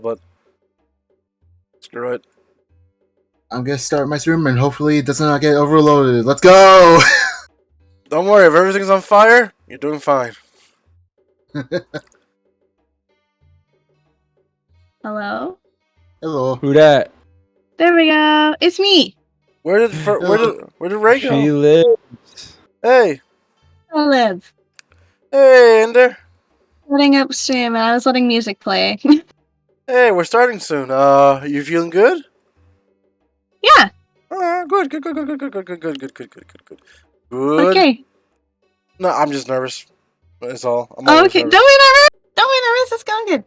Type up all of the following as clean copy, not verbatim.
but screw it. I'm gonna start my stream and hopefully it does not get overloaded. Let's go! Don't worry, if everything's on fire, you're doing fine. Hello? Hello. Who that? There we go. It's me. Where did Ray go? She lives. Hey, I live. hey, Ender. Setting up stream and I was letting music play. Hey, we're starting soon. You feeling good? Yeah. Good. Good. Okay. No, I'm just nervous. That's all. I'm Oh, always okay. nervous. Don't be nervous. Don't be nervous. It's going good.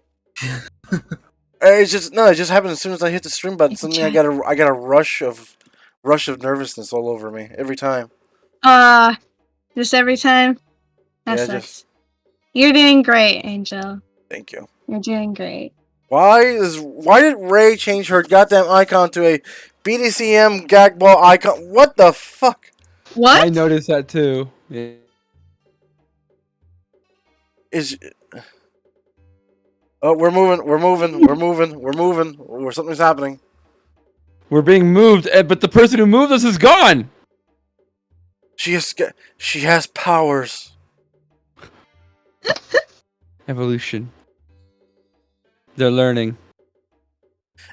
It just happened as soon as I hit the stream button. Suddenly, I got a rush of nervousness all over me every time. Just every time. That Yeah, sucks. You're doing great, Angel. Thank you. You're doing great. Why did Ray change her goddamn icon to a BDCM gag ball icon? What the fuck? What? I noticed that too. Yeah. Oh, we're moving. Something's happening. We're being moved, but the person who moved us is gone. She has powers. Evolution. They're learning.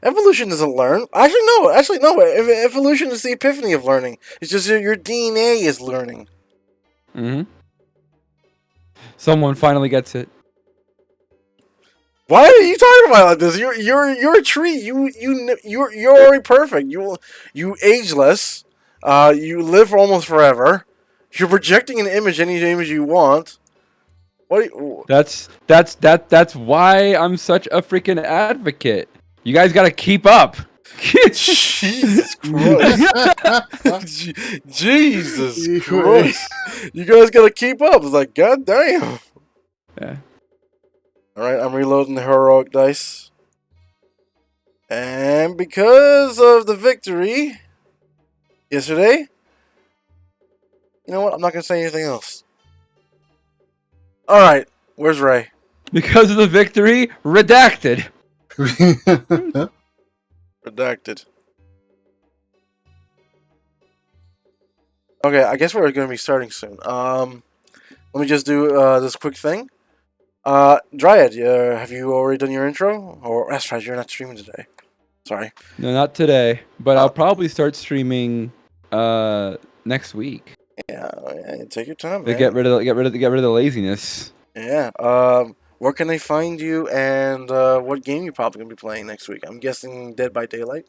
Evolution doesn't learn. Actually, no. Evolution is the epiphany of learning. It's just your DNA is learning. Mm-hmm. Someone finally gets it. Why are you talking about it like this? You're a tree. You're already perfect. You ageless. You live for almost forever. You're projecting an image, any image you want. That's why I'm such a freaking advocate. You guys gotta keep up. Jesus Christ. Jesus Christ. You guys gotta keep up. It's like, god damn. Yeah. Alright, I'm reloading the heroic dice. And because of the victory yesterday, you know what? I'm not gonna say anything else. Alright, where's Ray? Because of the victory, redacted. Redacted. Okay, I guess we're going to be starting soon. Let me just do this quick thing. Dryad, have you already done your intro? Or that's right, you're not streaming today. Sorry. No, not today. But I'll probably start streaming next week. Yeah, take your time, To man. get rid of the laziness. Yeah. Where can they find you, and what game you're probably gonna be playing next week? I'm guessing Dead by Daylight.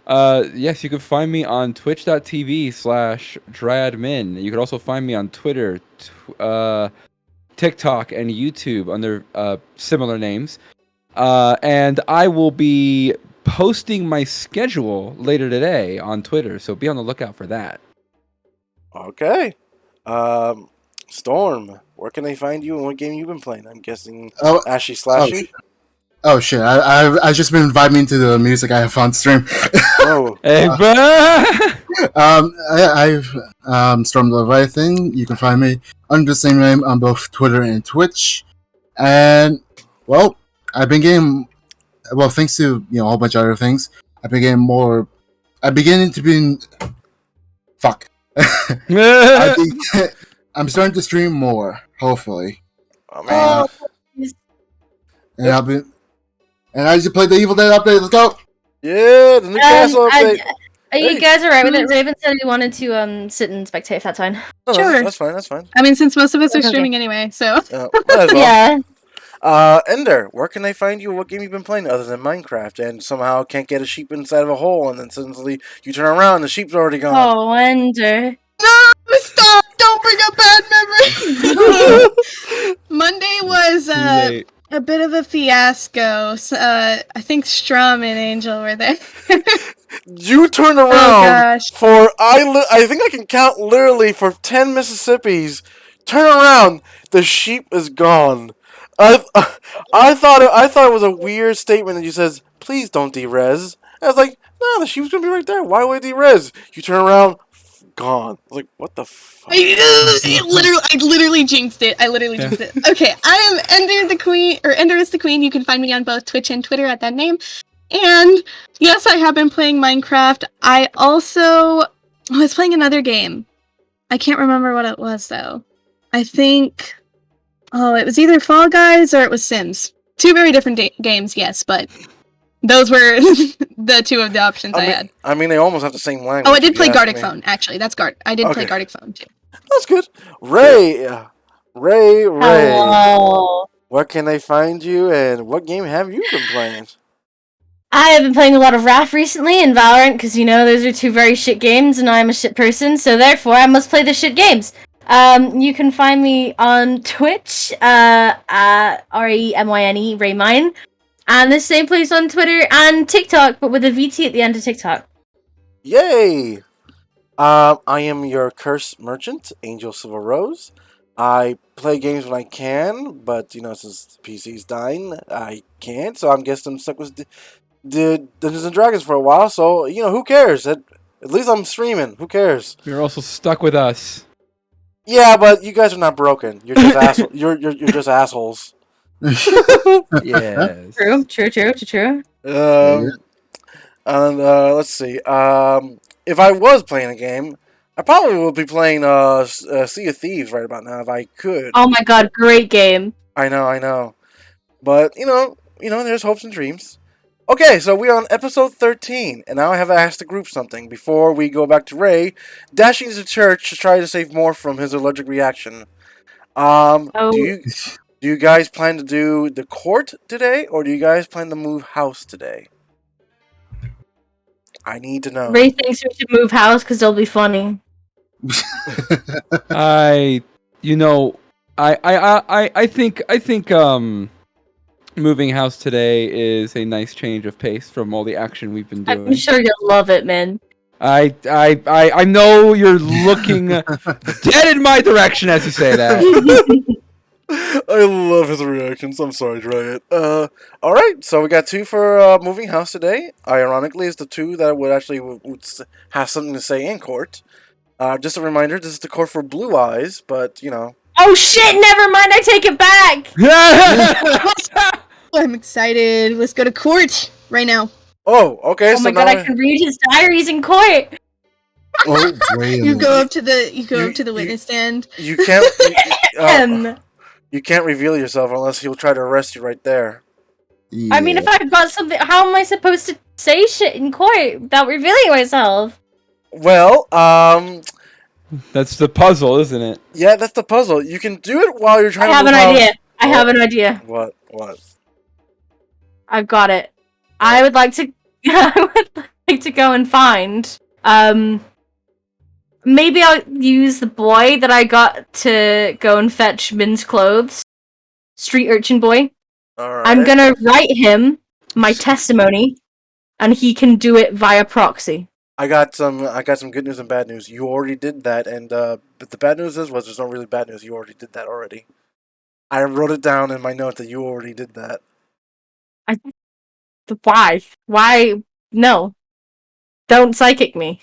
Yes, you can find me on twitch.tv/DryadMin. You can also find me on Twitter, TikTok, and YouTube under similar names. And I will be posting my schedule later today on Twitter, so be on the lookout for that. Okay. Storm, where can they find you and what game you've been playing? I'm guessing Ashy Slashy. Oh shit! I've just been vibing to the music I have on stream. Oh. Hey, I've Strom-Davrin. You can find me under the same name on both Twitter and Twitch. And well, I've been getting thanks to a whole bunch of other things. I've been getting more. I'm beginning to be. Fuck. I'm starting to stream more, hopefully. Oh man. And I just played the Evil Dead update. Let's go. Yeah, the new castle update. Are you guys alright with it? Raven said he wanted to sit and spectate if that's fine. No, Sure. That's fine. I mean, since most of us are Okay. streaming anyway, so. Might as well. Yeah. Ender, where can they find you? What game you've been playing other than Minecraft? And somehow can't get a sheep inside of a hole, and then suddenly you turn around and the sheep's already gone. Oh, Ender. No, stop! Don't bring up bad memories. Monday was a bit of a fiasco. So, I think Strom and Angel were there. You turned around gosh. for I think I can count literally for 10 Mississippis. Turn around, the sheep is gone. I thought it was a weird statement that you says, please don't derez. I was like, no, the sheep's gonna be right there. Why would I derez? You turn around, gone. I was like, what the fuck? I literally jinxed it. Okay, I am Ender the Queen, or Ender is the Queen. You can find me on both Twitch and Twitter at that name. And yes, I have been playing Minecraft. I also was playing another game. I can't remember what it was though. I think, it was either Fall Guys or it was Sims. Two very different games, yes, but those were the two of the options I had. I mean, they almost have the same language. Oh, I did play Gartic Phone, actually. That's Gard. I did play Gartic Phone, too. That's good. Ray. Hello. Where can they find you, and what game have you been playing? I have been playing a lot of Wrath recently and Valorant, because, those are two very shit games, and I'm a shit person, so therefore I must play the shit games. You can find me on Twitch, at Remyne, Raemyne, and the same place on Twitter and TikTok, but with a VT at the end of TikTok. Yay! I am your curse merchant, Angel SilverRose. I play games when I can, but, since the PC's dying, I can't, so I guess I'm stuck with the Dungeons and Dragons for a while, so, who cares? At least I'm streaming. Who cares? You're also stuck with us. Yeah, but you guys are not broken. You're just you're just assholes. Yes. True. And let's see. If I was playing a game, I probably would be playing Sea of Thieves right about now if I could. Oh my god, great game. I know. But there's hopes and dreams. Okay, so we're on episode 13, and now I have asked the group something before we go back to Ray dashing to church to try to save more from his allergic reaction. Do you guys plan to do the court today, or do you guys plan to move house today? I need to know. Ray thinks we should move house because it'll be funny. I think moving house today is a nice change of pace from all the action we've been doing. I'm sure you'll love it, man. I know you're looking dead in my direction as you say that. I love his reactions. I'm sorry, Dryad. Alright, so we got 2 for moving house today. Ironically, it's the 2 that would actually would have something to say in court. Just a reminder, this is the court for Blue Eyes, but, Oh shit, never mind, I take it back! I'm excited. Let's go to court right now. Oh, okay. Oh my god, I can read his diaries in court! Oh, wait. You go up to the witness stand. You can't. You can't reveal yourself unless he'll try to arrest you right there. Yeah. I mean, if I've got something, how am I supposed to say shit in court without revealing myself? Well, That's the puzzle, isn't it? yeah, that's the puzzle. You can do it while you're trying to I have move an house. idea. I have an idea. What? I've got it. I would like to go and find maybe I'll use the boy that I got to go and fetch Min's clothes. Street urchin boy. Alright. I'm gonna write him my testimony, and he can do it via proxy. I got some good news and bad news. You already did that, and but the bad news was there's no really bad news. You already did that already. I wrote it down in my note that you already did that. Why? Why? No. Don't psychic me.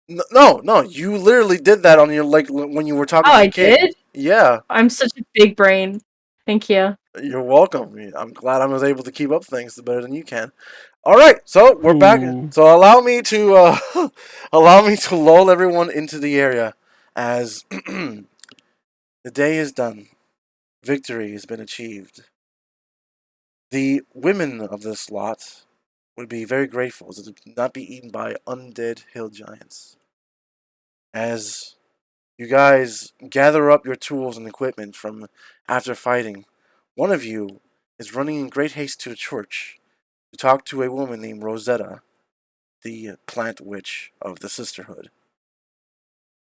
No. You literally did that on your when you were talking. Oh, to the I kid. did? Yeah. I'm such a big brain. Thank you. You're welcome. I'm glad I was able to keep up things better than you can. All right, so we're back. So allow me to lull everyone into the area as the day is done. Victory has been achieved. The women of this lot would be very grateful to not be eaten by undead hill giants. As you guys gather up your tools and equipment from after fighting, one of you is running in great haste to a church to talk to a woman named Rosetta, the plant witch of the sisterhood.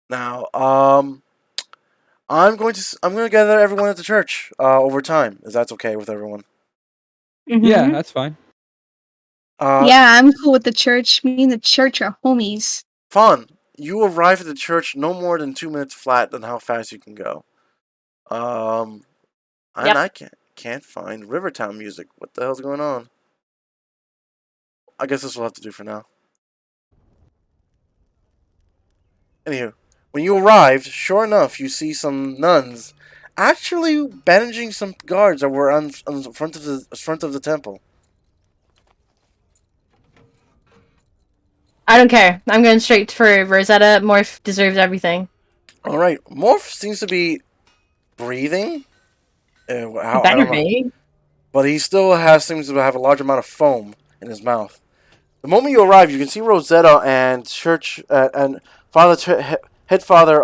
Now, I'm going to gather everyone at the church over time. Is that okay with everyone? Mm-hmm. Yeah, that's fine. Yeah, I'm cool with the church. Me and the church are homies. Fawn, you arrive at the church no more than 2 minutes flat than how fast you can go. And I can't find Rivertown music. What the hell's going on? I guess this will have to do for now. Anywho, when you arrived, sure enough, you see some nuns actually bandaging some guards that were on the front of the temple. I don't care. I'm going straight for Rosetta. Morph deserves everything. All right, Morph seems to be breathing. I Better don't know, be. but he still seems to have a large amount of foam in his mouth. The moment you arrive, you can see Rosetta and Church and Head Father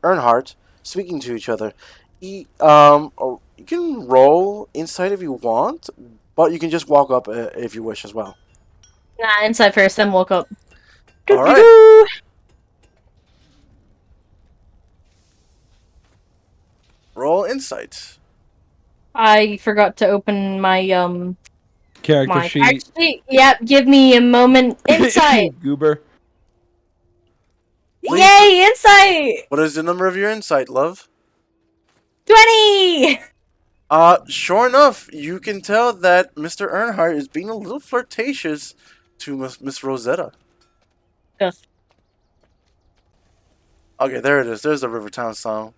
Earnhardt speaking to each other. You can roll insight if you want, but you can just walk up if you wish as well. Nah, inside first, then woke up. All right. Roll insight. I forgot to open my Character sheet. Actually, yep. Give me a moment. Insight. Goober. Please. Yay! Insight. What is the number of your insight, love? 20. Sure enough, you can tell that Mr. Earnhardt is being a little flirtatious to Miss Rosetta. Yes. Okay, there it is. There's the Rivertown song.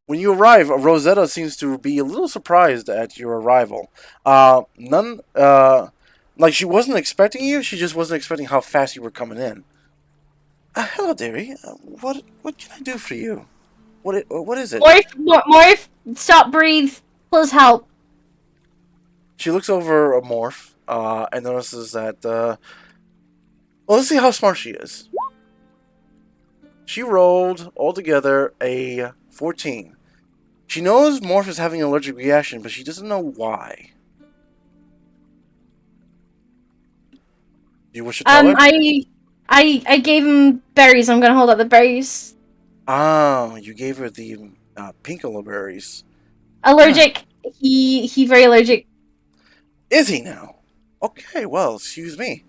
When you arrive, Rosetta seems to be a little surprised at your arrival. Like she wasn't expecting you. She just wasn't expecting how fast you were coming in. Hello, dearie. What can I do for you? What is it? Morph, stop, breathe. Please help. She looks over a Morph and notices that. Well, let's see how smart she is. She rolled altogether a 14. She knows Morph is having an allergic reaction, but she doesn't know why. Do you wish to tell her? I gave him berries. I'm gonna hold out the berries. Ah, you gave her the pinkala berries. Allergic. He very allergic. Is he now? Okay, well, excuse me.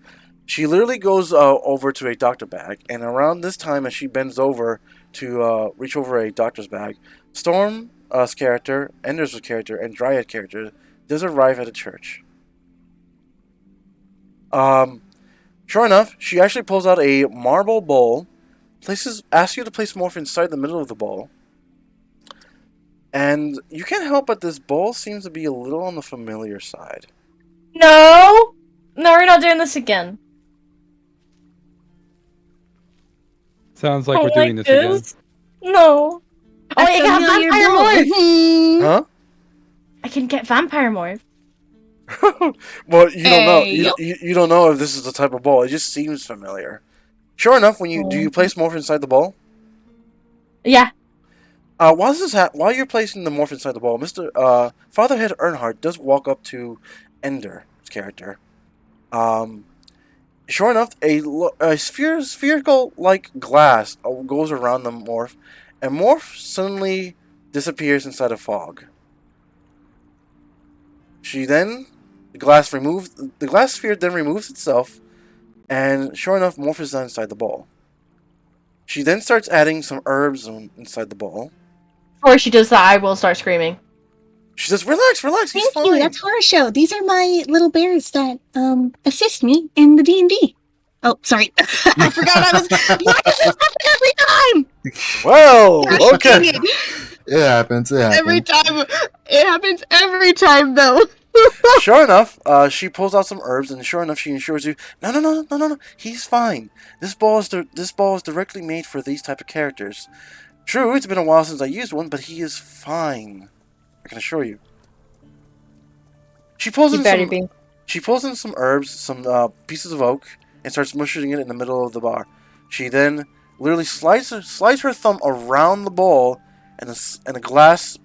She literally goes over to a doctor bag, and around this time, as she bends over to reach over a doctor's bag, Storm's character, Ender's character, and Dryad character does arrive at a church. Sure enough, she actually pulls out a marble bowl, asks you to place Morph inside the middle of the bowl, and you can't help but this bowl seems to be a little on the familiar side. No, we're not doing this again. Sounds like we're doing this again. No. Oh, I can have vampire morph. Huh? I can get vampire morph. Well, you don't know. Hey, You don't know if this is the type of bowl. It just seems familiar. Sure enough, do you place Morph inside the bowl? Yeah. While you're placing the Morph inside the bowl, Mr. Fatherhead Earnhardt does walk up to Ender's character. Sure enough, a spherical like glass goes around the Morph, and Morph suddenly disappears inside a fog. The glass sphere then removes itself, and sure enough, Morph is inside the bowl. She then starts adding some herbs inside the bowl. Before she does that, I will start screaming. She says, relax, he's Thank fine. you. That's horror show. These are my little bears that assist me in the D&D. Oh, sorry. I forgot I was. Why does this happen every time? Well, Gosh, okay. dang it. It happens. Every time. It happens every time, though. Sure enough, she pulls out some herbs, and sure enough, she assures you, no, he's fine. This ball is directly made for these type of characters. True, it's been a while since I used one, but he is fine. I can assure you. She pulls in some herbs, some pieces of oak, and starts mushing it in the middle of the bar. She then literally slides her thumb around the bowl, and a glass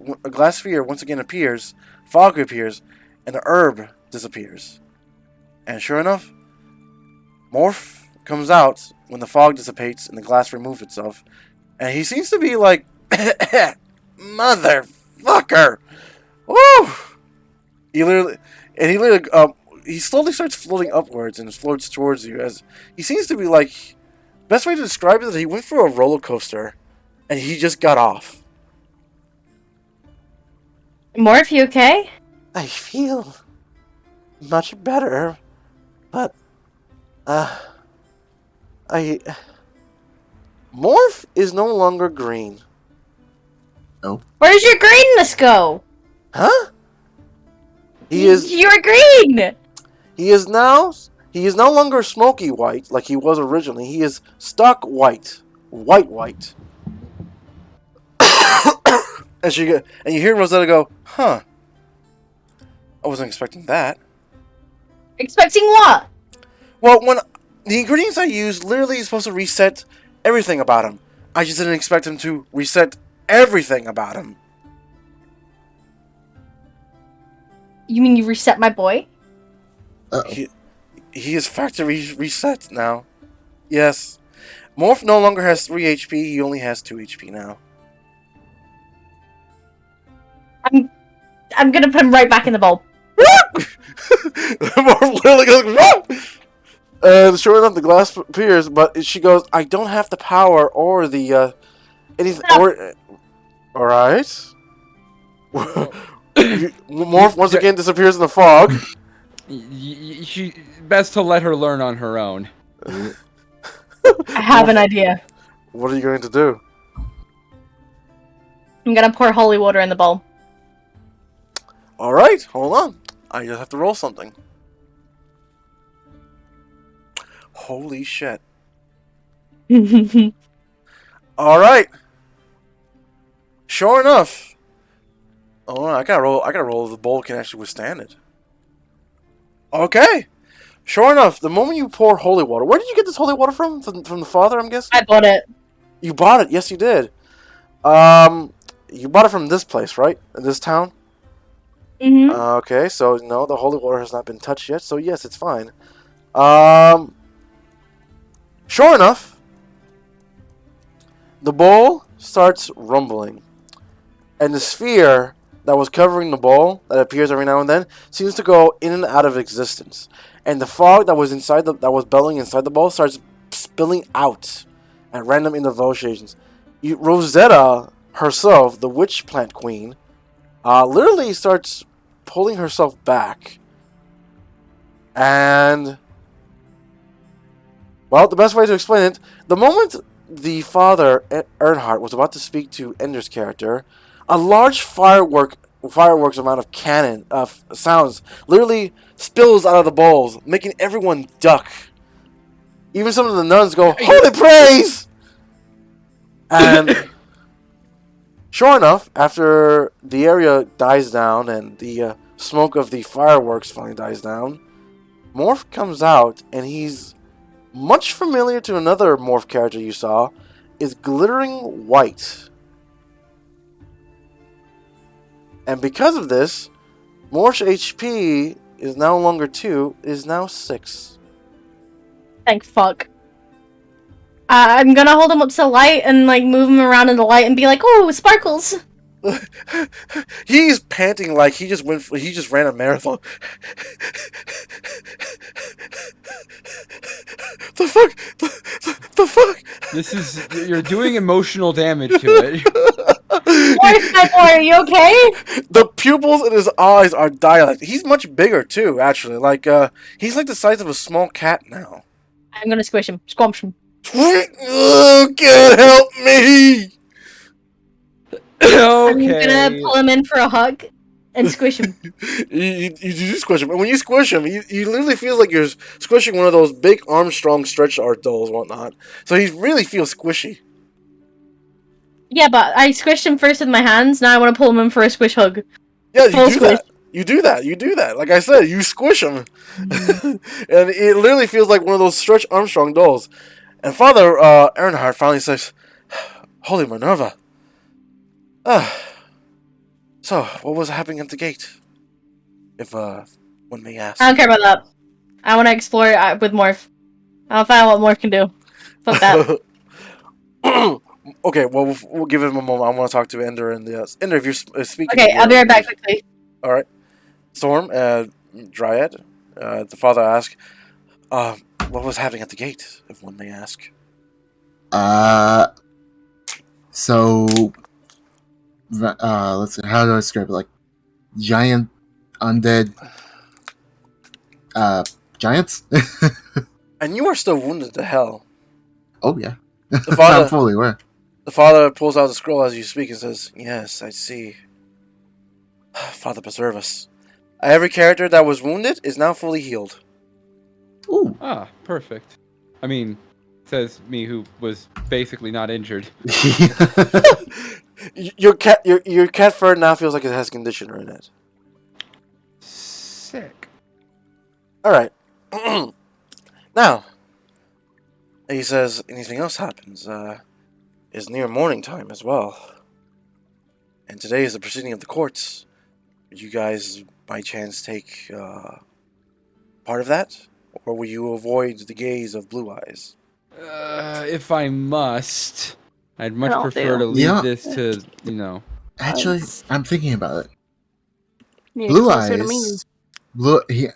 sphere once again appears. Fog appears, and the herb disappears. And sure enough, Morph comes out when the fog dissipates and the glass removes itself. And he seems to be like, motherfucker! Woo! He slowly starts floating upwards and floats towards you as he seems to be like, best way to describe it is that he went through a roller coaster and he just got off. Morph, you okay? I feel much better, but Morph is no longer green. Where's your greenness go? Huh? You're green! He is no longer smoky white like he was originally. He is stark white. White. and you hear Rosetta go, huh. I wasn't expecting that. Expecting what? Well, when the ingredients I used literally is supposed to reset everything about him. I just didn't expect him to reset everything about him. You mean you reset my boy? He is factory reset now. Yes. Morph no longer has 3 HP, he only has 2 HP now. I'm gonna put him right back in the bowl. Morph literally goes, what? And sure enough, the glass appears, but she goes, I don't have the power or the, anything, or... Alright. Morph once again disappears in the fog. Best to let her learn on her own. I have an idea. What are you going to do? I'm gonna pour holy water in the bowl. Alright, hold on. I just have to roll something. Holy shit. Alright. Sure enough. Oh, I gotta roll if the bowl can actually withstand it. Okay. Sure enough, the moment you pour holy water, where did you get this holy water from? From the father, I'm guessing? I bought it. You bought it, yes you did. You bought it from this place, right? In this town? Mm-hmm. Okay, so no, the holy water has not been touched yet, so yes, it's fine. Sure enough, the bowl starts rumbling, and the sphere that was covering the bowl, that appears every now and then, seems to go in and out of existence, and the fog that was bellowing inside the bowl starts spilling out at random interval occasions. Rosetta herself, the witch plant queen, literally starts pulling herself back, and well, the best way to explain it, the moment the father, Earnhardt, was about to speak to Ender's character, a large fireworks amount of cannon, of sounds, literally spills out of the bowls, making everyone duck. Even some of the nuns go, holy praise! And sure enough, after the area dies down and the smoke of the fireworks finally dies down, Morph comes out, and he's much familiar to another Morph character you saw, is glittering white. And because of this, Morph's HP is no longer 2, it is now 6. Thank fuck. I'm gonna hold him up to the light and like move him around in the light and be like, "Oh, sparkles!" He's panting like he just ran a marathon. The fuck? The fuck? You're doing emotional damage to it. Where's my boy? Are you okay? The pupils in his eyes are dilated. He's much bigger too, actually. Like he's like the size of a small cat now. I'm gonna squish him. Squamsh him. Oh, God help me! Okay. I'm gonna pull him in for a hug and squish him. You do squish him, and when you squish him, you literally feel like you're squishing one of those big Armstrong stretch art dolls and whatnot. So he really feels squishy. Yeah, but I squished him first with my hands. Now I want to pull him in for a squish hug. Yeah, you Full do squish. that. You do that. Like I said, you squish him. And it literally feels like one of those stretch Armstrong dolls. And Father Earnhardt finally says, Holy Minerva. So, what was happening at the gate? If one may ask. I don't care about that. I want to explore it with Morph. I'll find out what Morph can do. Fuck that. Okay, well, we'll give him a moment. I want to talk to Ender and the Ender. If you're speaking. Okay, I'll be right back quickly. All right, Storm, Dryad. The father asked, "What was happening at the gate?" If one may ask. So, let's see. How do I describe it? Like giant undead giants. And you are still wounded to hell. Oh yeah, The father, I'm fully aware. the father pulls out the scroll as you speak and says, "Yes, I see. Father, preserve us. Every character that was wounded is now fully healed." Ooh. Ah, perfect. I mean, says me who was basically not injured. Your cat fur now feels like it has conditioner in it. Sick. All right. Now, he says, anything else happens, is near morning time as well. And today is the proceeding of the courts. Would you guys, by chance, take part of that? Or will you avoid the gaze of Blue Eyes? If I must, I'd much I'll prefer do. to leave Yeah. this to, you know. Actually, I'm thinking about it. You're Blue closer to me. eyes. Blue. The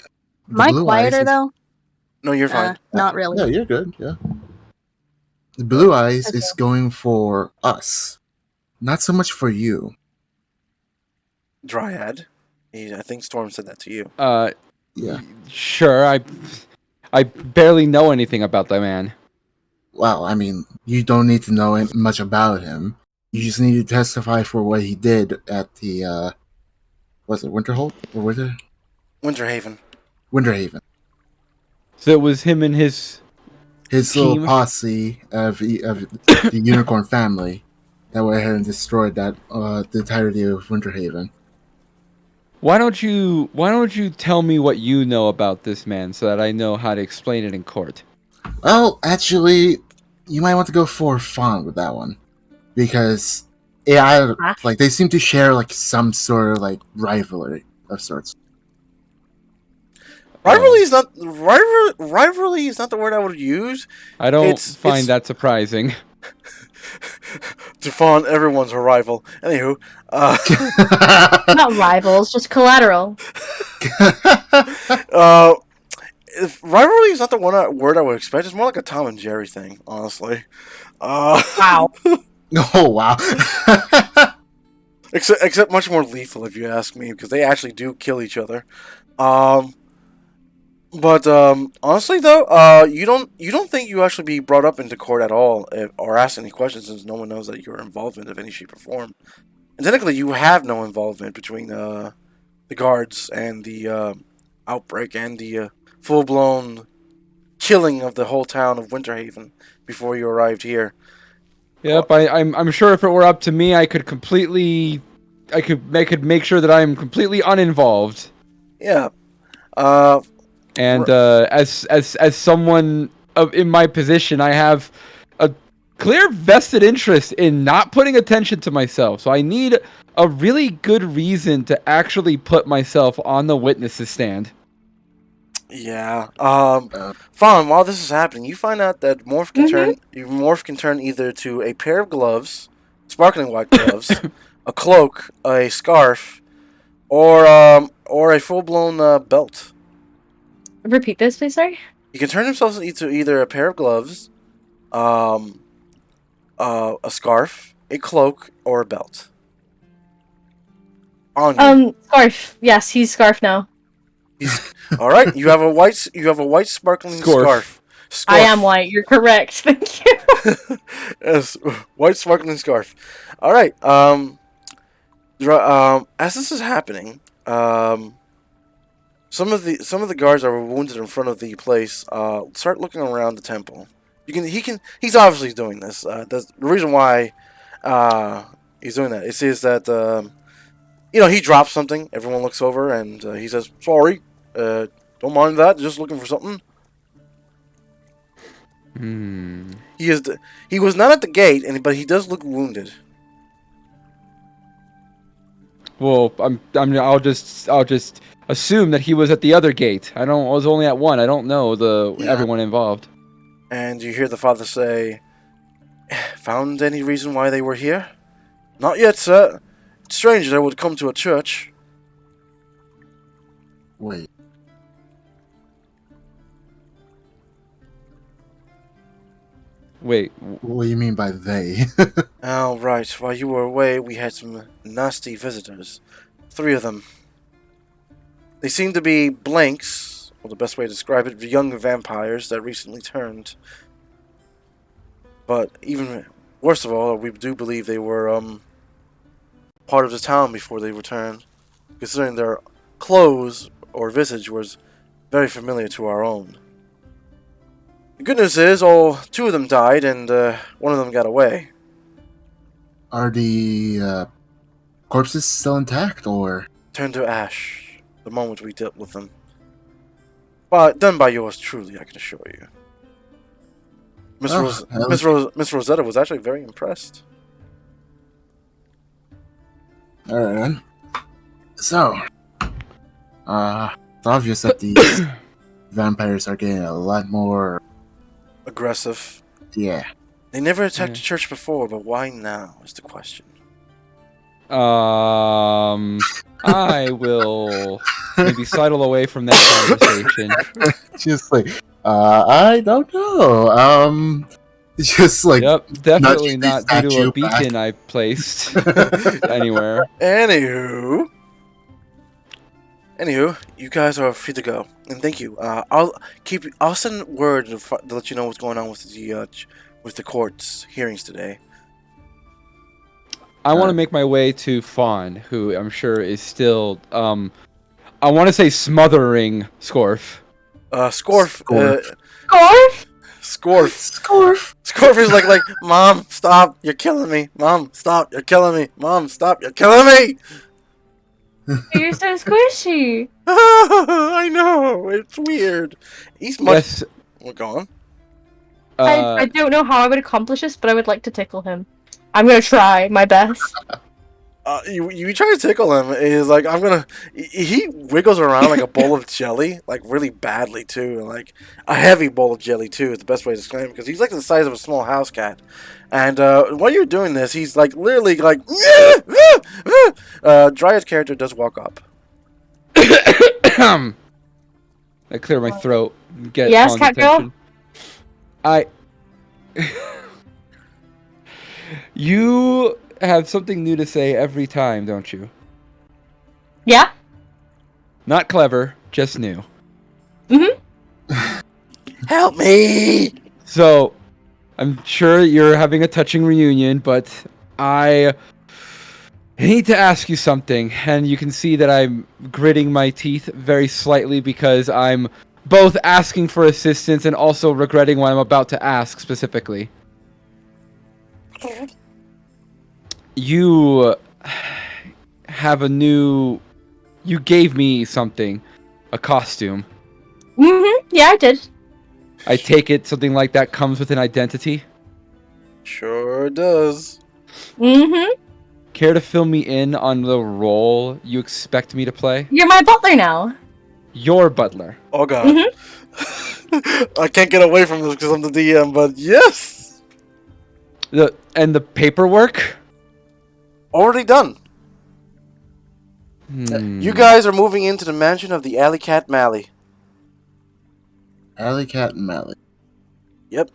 Am I blue quieter eyes. though? No, you're fine. Not really. No, you're good. Yeah. The blue eyes Okay. is going for us, not so much for you. Dryad. I think Storm said that to you. Yeah. Sure. I barely know anything about that man. Well, I mean, you don't need to know much about him. You just need to testify for what he did at the was it Winterhold or Winterhaven. Winterhaven? So it was him and his. His Team. little posse of the unicorn family that went ahead and destroyed that the entirety of Winterhaven. Why don't you tell me what you know about this man so that I know how to explain it in court? Well, actually, you might want to go for Fawn with that one, because like they seem to share like some sort of like rivalry of sorts. Rivalry is not rivalry is not the word I would use. I don't It's- find that surprising. To Fawn, everyone's a rival. Anywho, Not rivals, just collateral. rivalry is not the word I would expect. It's more like a Tom and Jerry thing, honestly. Wow. Oh wow! Except much more lethal, if you ask me, because they actually do kill each other. But honestly, though, you don't think you actually be brought up into court at all, or asked any questions, since no one knows that your involvement of any shape or form. And technically, you have no involvement between the guards and the outbreak and the full-blown killing of the whole town of Winterhaven before you arrived here. Yep, I'm sure if it were up to me, I could make sure that I am completely uninvolved. Yeah. And as someone in my position, I have a clear vested interest in not putting attention to myself. So I need a really good reason to actually put myself on the witness's stand. Yeah. Fawn, while this is happening, you find out that Morph can turn either to a pair of gloves, sparkling white gloves, a cloak, a scarf, or a full-blown belt. Repeat this, please, sorry. He can turn himself into either a pair of gloves, a scarf, a cloak, or a belt. On you. Scarf. Yes, he's scarf now. All right. You have a white sparkling scarf. I am white. You're correct. Thank you. Yes, white sparkling scarf. All right. As this is happening, some of the guards that were wounded in front of the place start looking around the temple. He's obviously doing this. The reason why he's doing that is that he drops something. Everyone looks over and he says, "Sorry, don't mind that. Just looking for something." He was not at the gate, but he does look wounded. Well, I'll just assume that he was at the other gate. I was only at one. I don't know everyone involved. And you hear the father say, "Found any reason why they were here?" "Not yet, sir. It's strange they would come to a church." Wait. Wait. What do you mean by they? Oh, right. While you were away, we had some nasty visitors. 3 of them. They seem to be blanks, or the best way to describe it, young vampires that recently turned. But even worst of all, we do believe they were part of the town before they returned, considering their clothes or visage was very familiar to our own. The good news is, two of them died, and one of them got away. Are the corpses still intact, or Turned to ash the moment we dealt with them. But done by yours truly, I can assure you. Miss Rosetta was actually very impressed. all right then? So, it's obvious that these vampires are getting a lot more. Aggressive. Yeah. They never attacked the church before, but why now is the question. I will maybe sidle away from that conversation. Just like, I don't know. Just like, Yep, definitely nudge the not due to statue a beacon I placed anywhere. Anywho, you guys are free to go, and thank you. I'll send word to let you know what's going on with the court's hearings today. I want to make my way to Fawn, who I'm sure is still, I want to say smothering Scorf. Scorf. Scorf? Scorf. Scorf is like, Mom, stop, you're killing me. Mom, stop, you're killing me. Mom, stop, you're killing me. You're so squishy. I know, it's weird. He's much. Yes. We're gone. I don't know how I would accomplish this, but I would like to tickle him. I'm gonna try my best. You try to tickle him. Is like he wiggles around like a bowl of jelly, like really badly too, and like a heavy bowl of jelly too. Is the best way to describe him because he's like the size of a small house cat. And while you're doing this, he's like literally like. Dryad's character does walk up. I clear my throat. Get Yes, Fawn's cat girl? attention. You have something new to say every time, don't you? Yeah? Not clever, just new. Mm-hmm. Help me! So, I'm sure you're having a touching reunion, but I need to ask you something, and you can see that I'm gritting my teeth very slightly because I'm both asking for assistance and also regretting what I'm about to ask specifically. You have you gave me something, a costume. Mm-hmm. Yeah, I did. I take it something like that comes with an identity? Sure does. Mm-hmm. Care to fill me in on the role you expect me to play? You're my butler now. Your butler. Oh god. Mm-hmm. I can't get away from this because I'm the DM, but yes! And the paperwork? Already done. You guys are moving into the mansion of the Alley Cat Mally. Alley Cat and Mally. Yep.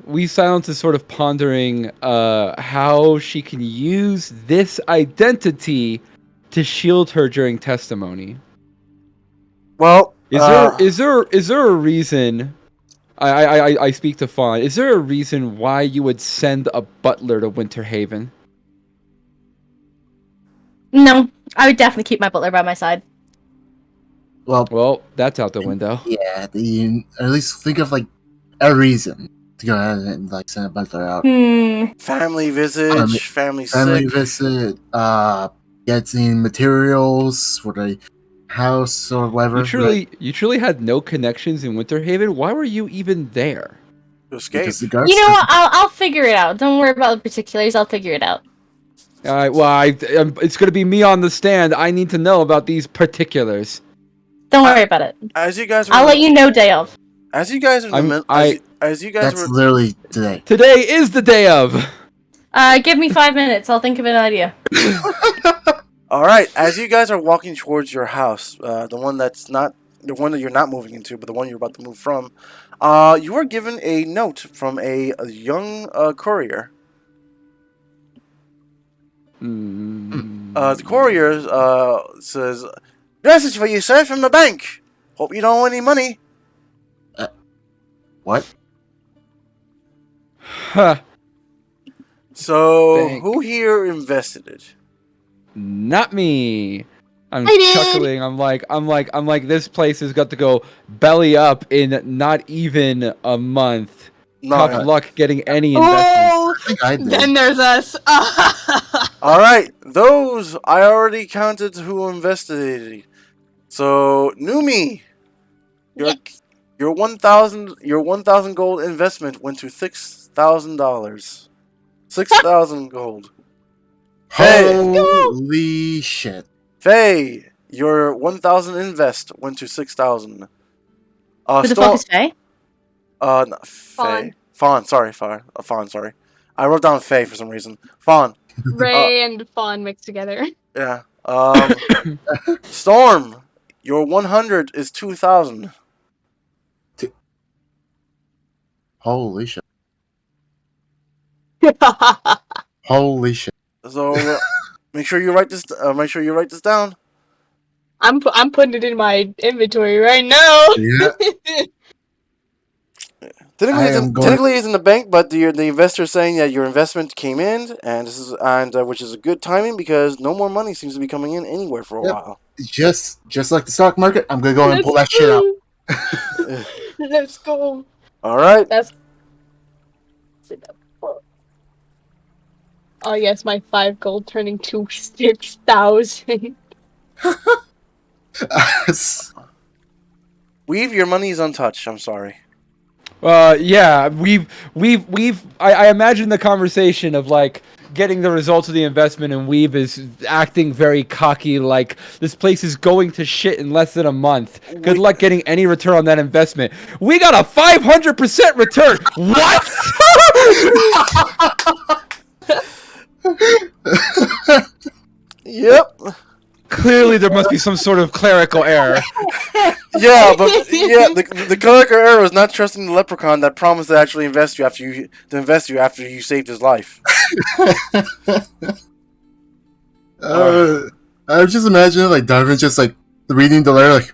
We Silence is sort of pondering how she can use this identity to shield her during testimony. Well, Is there a reason? I speak to Fawn. Is there a reason why you would send a butler to Winterhaven? No, I would definitely keep my butler by my side. Well, That's out the window. yeah. At least think of like a reason to go ahead and like send a butler out. family visage, family sick. Visit, getting materials for the house or whatever. You truly had no connections in Winterhaven. Why were you even there? To escape. Because the guards You know what? I'll figure it out. Don't worry about the particulars. I'll figure it out. It's going to be me on the stand. I need to know about these particulars. Don't worry about it. As you guys, I'll let you know day of. As you guys are, as you guys That's were. literally today. Today is the day of. Give me 5 minutes. I'll think of an idea. All right, as you guys are walking towards your house, the one that you're not moving into, but the one you're about to move from, you are given a note from a young courier. The courier says, "Message for you, sir, from the bank. Hope you don't owe any money." What? Huh. So, Bank. who here invested it? Not me. I'm I did. chuckling. I'm like, this place has got to go belly up in not even a month. Tough Not. luck getting any investment. Oh, I think I did. then there's us. All right, those I already counted who invested. So, Noomie, your 1,000 gold investment went to $6,000. 6,000 gold. Holy shit. Faye, your 1,000 invest went to 6,000. Who the fuck is Faye? No, Faye. Fawn, sorry. Fawn, sorry. I wrote down Faye for some reason. Fawn. Ray and Fawn mixed together. Yeah. Storm, your 100 is 2,000. Holy shit. Holy shit. So make sure you write this. Make sure you write this down. I'm putting it in my inventory right now. Yeah. Technically, it's in the bank, but the investor is saying that your investment came in, and which is a good timing because no more money seems to be coming in anywhere for a while. Just like the stock market, I'm gonna go and pull that shit out. Let's go. All right. Oh yes, my 5 gold turning to 6,000. Weave, your money is untouched. I'm sorry. Yeah, I imagine the conversation of like getting the results of the investment, and Weave is acting very cocky, like this place is going to shit in less than a month. Good luck getting any return on that investment. We got a 500% return. What? Yep. Clearly, there must be some sort of clerical error. Yeah, but the clerical error was not trusting the leprechaun that promised to actually invest you after you saved his life. I was just imagining like Davrin just like reading the letter like.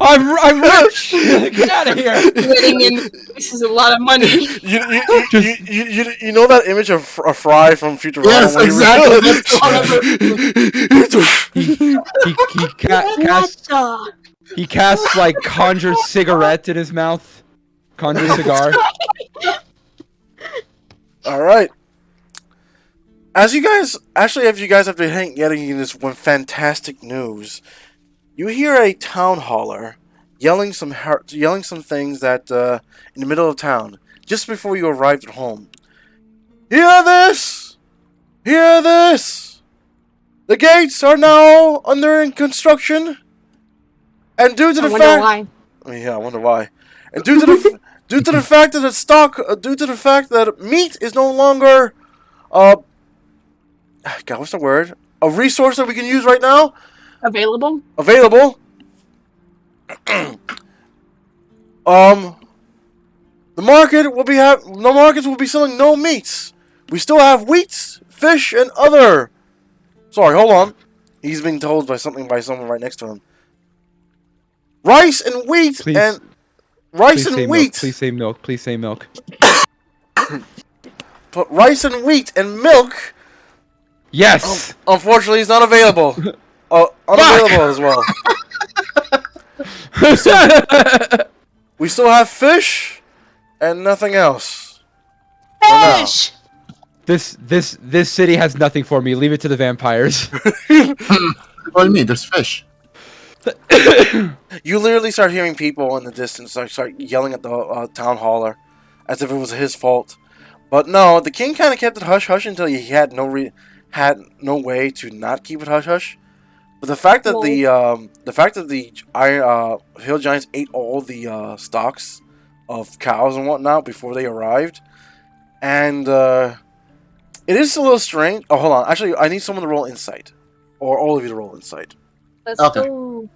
I'm rich. Get out of here. This is a lot of money. You know that image of Fry from Futurama? Yes, exactly. He casts like conjure cigarette in his mouth. Conjure cigar. All right. As you guys have been getting this one fantastic news, you hear a town hauler yelling some things that in the middle of town just before you arrived at home. Hear this! Hear this! The gates are now under construction, and due to the fact, why. I wonder why. And due to the fact that meat is no longer God, what's the word? A resource that we can use right now? Available. The markets will be selling no meats. We still have wheat, fish, and other. Sorry, hold on. He's being told by someone right next to him. Rice and wheat Please say milk. Please say milk. But rice and wheat and milk. Yes. Unfortunately, it's not available. Unavailable as well. We still have fish and nothing else. Fish. This city has nothing for me. Leave it to the vampires. What do you mean? There's fish. You literally start hearing people in the distance start yelling at the town hauler as if it was his fault. But no, the king kind of kept it hush hush until he had no way to not keep it hush hush. But the fact that the hill giants ate all the stocks of cows and whatnot before they arrived, and it is a little strange. Oh, hold on. Actually, I need someone to roll insight, or all of you to roll insight. Let's Okay. go.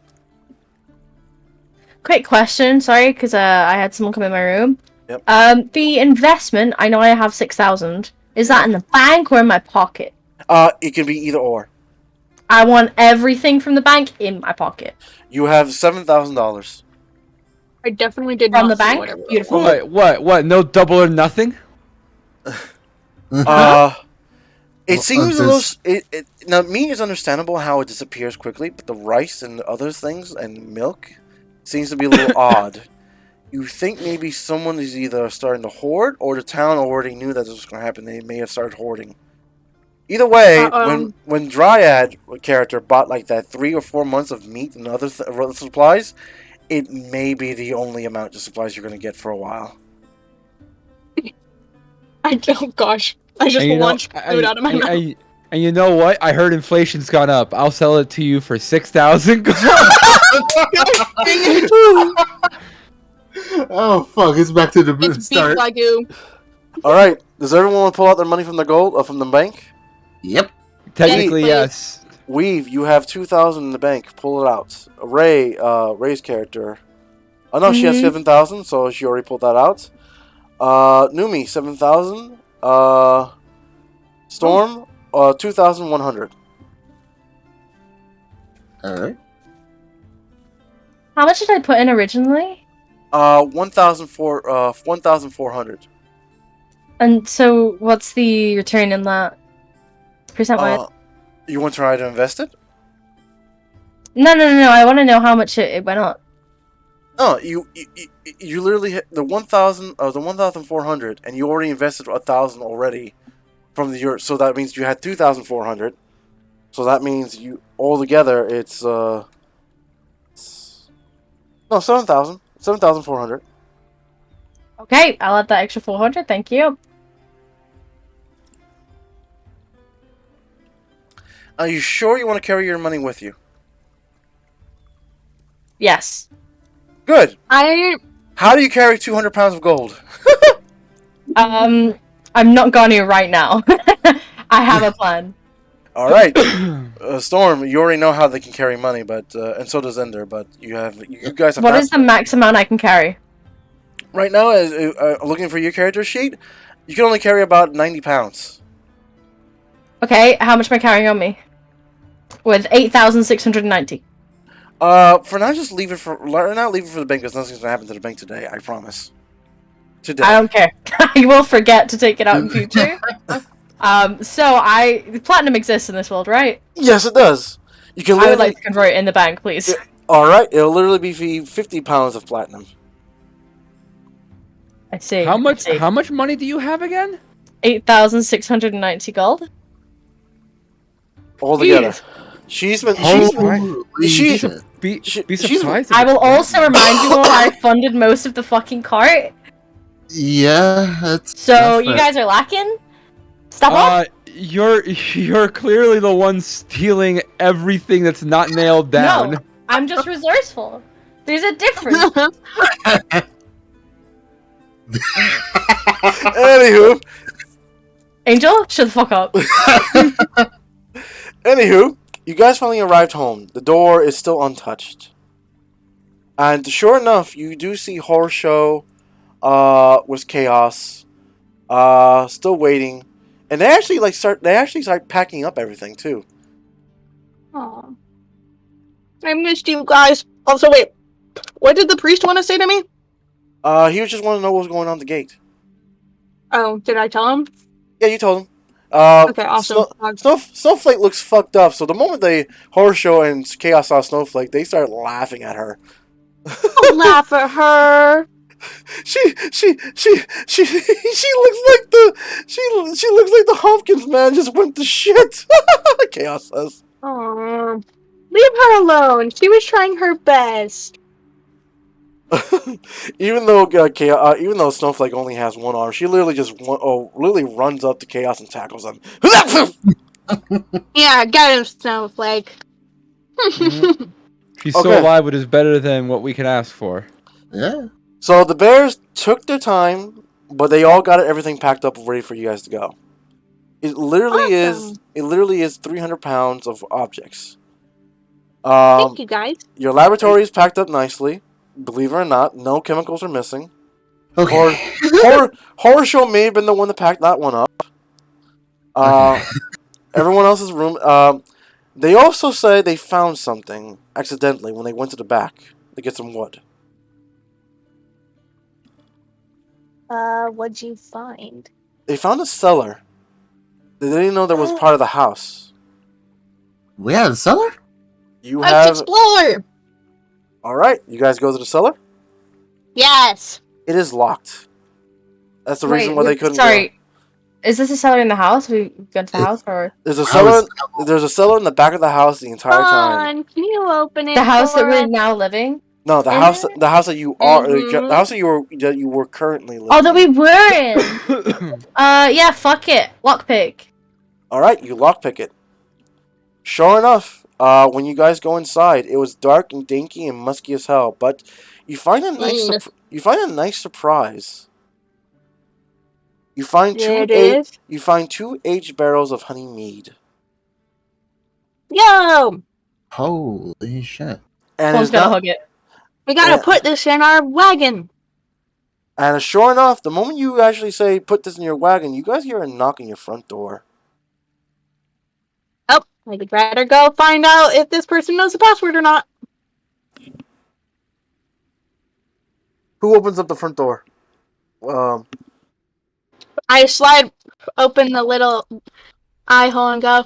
Quick question, sorry, because I had someone come in my room. Yep. The investment, I know I have 6,000. Is that in the bank or in my pocket? It can be either or. I want everything from the bank in my pocket. You have $7,000. I definitely did From not the see bank? whatever. Beautiful. What? No double or nothing? It seems a This- little. Now, meat is understandable how it disappears quickly, but the rice and other things and milk seems to be a little odd. You think maybe someone is either starting to hoard, or the town already knew that this was going to happen. They may have started hoarding. Either way, when Dryad character bought like that 3 or 4 months of meat and other supplies, it may be the only amount of supplies you're going to get for a while. Oh gosh, I just launched food out of my mouth. And you know what? I heard inflation's gone up. I'll sell it to you for 6,000. Oh fuck! It's back to the It's start. beef wagyu. All right, does everyone want to pull out their money from the gold or from the bank? Yep. Technically, Yes, yes. Weave, you have 2,000 in the bank. Pull it out. Ray's character. Oh no, she has 7,000, so she already pulled that out. Noomie, 7,000. Storm, 2,100. All right. How much did I put in originally? 1,400. And so, what's the return in that? Percent-wise? You want to try to invest it? No. I want to know how much it went up. Oh, you literally hit the 1,000 the 1,400, and you already invested 1,000 already from your. So that means you had 2,400. So that means you altogether it's no 7,000, 7,400. Okay, I'll add that extra 400. Thank you. Are you sure you want to carry your money with you? Yes. Good. I How do you carry 200 pounds of gold? I'm not going to right now. I have a plan. All right, Storm. You already know how they can carry money, but and so does Ender. But you guys have. What is the max amount I can carry? Right now, looking for your character sheet, you can only carry about 90 pounds. Okay, how much am I carrying on me? With 8,690. For now, just leave it for the bank because nothing's gonna happen to the bank today. I promise. Today. I don't care. I will forget to take it out in future. Platinum exists in this world, right? Yes, it does. You can. I would like to convert it in the bank, please. Yeah, all right, it'll literally be 50 pounds of platinum. I see. How much money do you have again? 8,690 gold. All together. She's Be surprised. I will also remind you all I funded most of the fucking cart. Yeah, that's. So that's you fair. guys are lacking? Stop up. You're clearly the one stealing everything that's not nailed down. No, I'm just resourceful. There's a difference. Anywho, Angel, shut the fuck up. you guys finally arrived home. The door is still untouched. And sure enough, you do see Horror Show with Chaos still waiting. And they actually start packing up everything too. Aw. I missed you guys. Also, wait. What did the priest want to say to me? He was just wanting to know what was going on at the gate. Oh, did I tell him? Yeah, you told him. Okay, awesome. Snowflake looks fucked up, so the moment the Horror Show and Chaos saw Snowflake, they start laughing at her. Don't laugh at her. She looks like the Hopkins man just went to shit. Chaos says. Aww. Leave her alone. She was trying her best. even though Snowflake only has one arm, she literally literally runs up to Chaos and tackles him. Yeah, get him, Snowflake. She's so alive, it is better than what we can ask for. Yeah. So the bears took their time, but they all got everything packed up, ready for you guys to go. It literally is 300 pounds of objects. Thank you, guys. Your laboratory is packed up nicely. Believe it or not, no chemicals are missing. Okay. Horror Show may have been the one that packed that one up. Everyone else's room. They also say they found something accidentally when they went to the back to get some wood. What'd you find? They found a cellar. They didn't know that was part of the house. We have a cellar? You Let's have. explore! Alright, you guys go to the cellar? Yes! It is locked. That's the reason why they couldn't Sorry. Is this a cellar in the house? We go to the house or There's a How cellar. There's a cellar in the back of the house the entire time. Ron, can you open it the house that for we're us? now living? No, the in house. it? The house that you are. Mhm. The house that you were currently living. Oh, that we were in. Yeah, fuck it. Lockpick. All right, you lockpick it. Sure enough, when you guys go inside, it was dark and dinky and musky as hell. But you find a nice. You find a nice surprise. You find You find 2 aged barrels of honey mead. Yo! Holy shit. And Someone's it's gonna not, hug it. We gotta Yeah. put this in our wagon. and sure enough, the moment you actually say put this in your wagon, you guys hear a knock on your front door. Oh, I'd rather go find out if this person knows the password or not. Who opens up the front door? I slide open the little eye hole and go,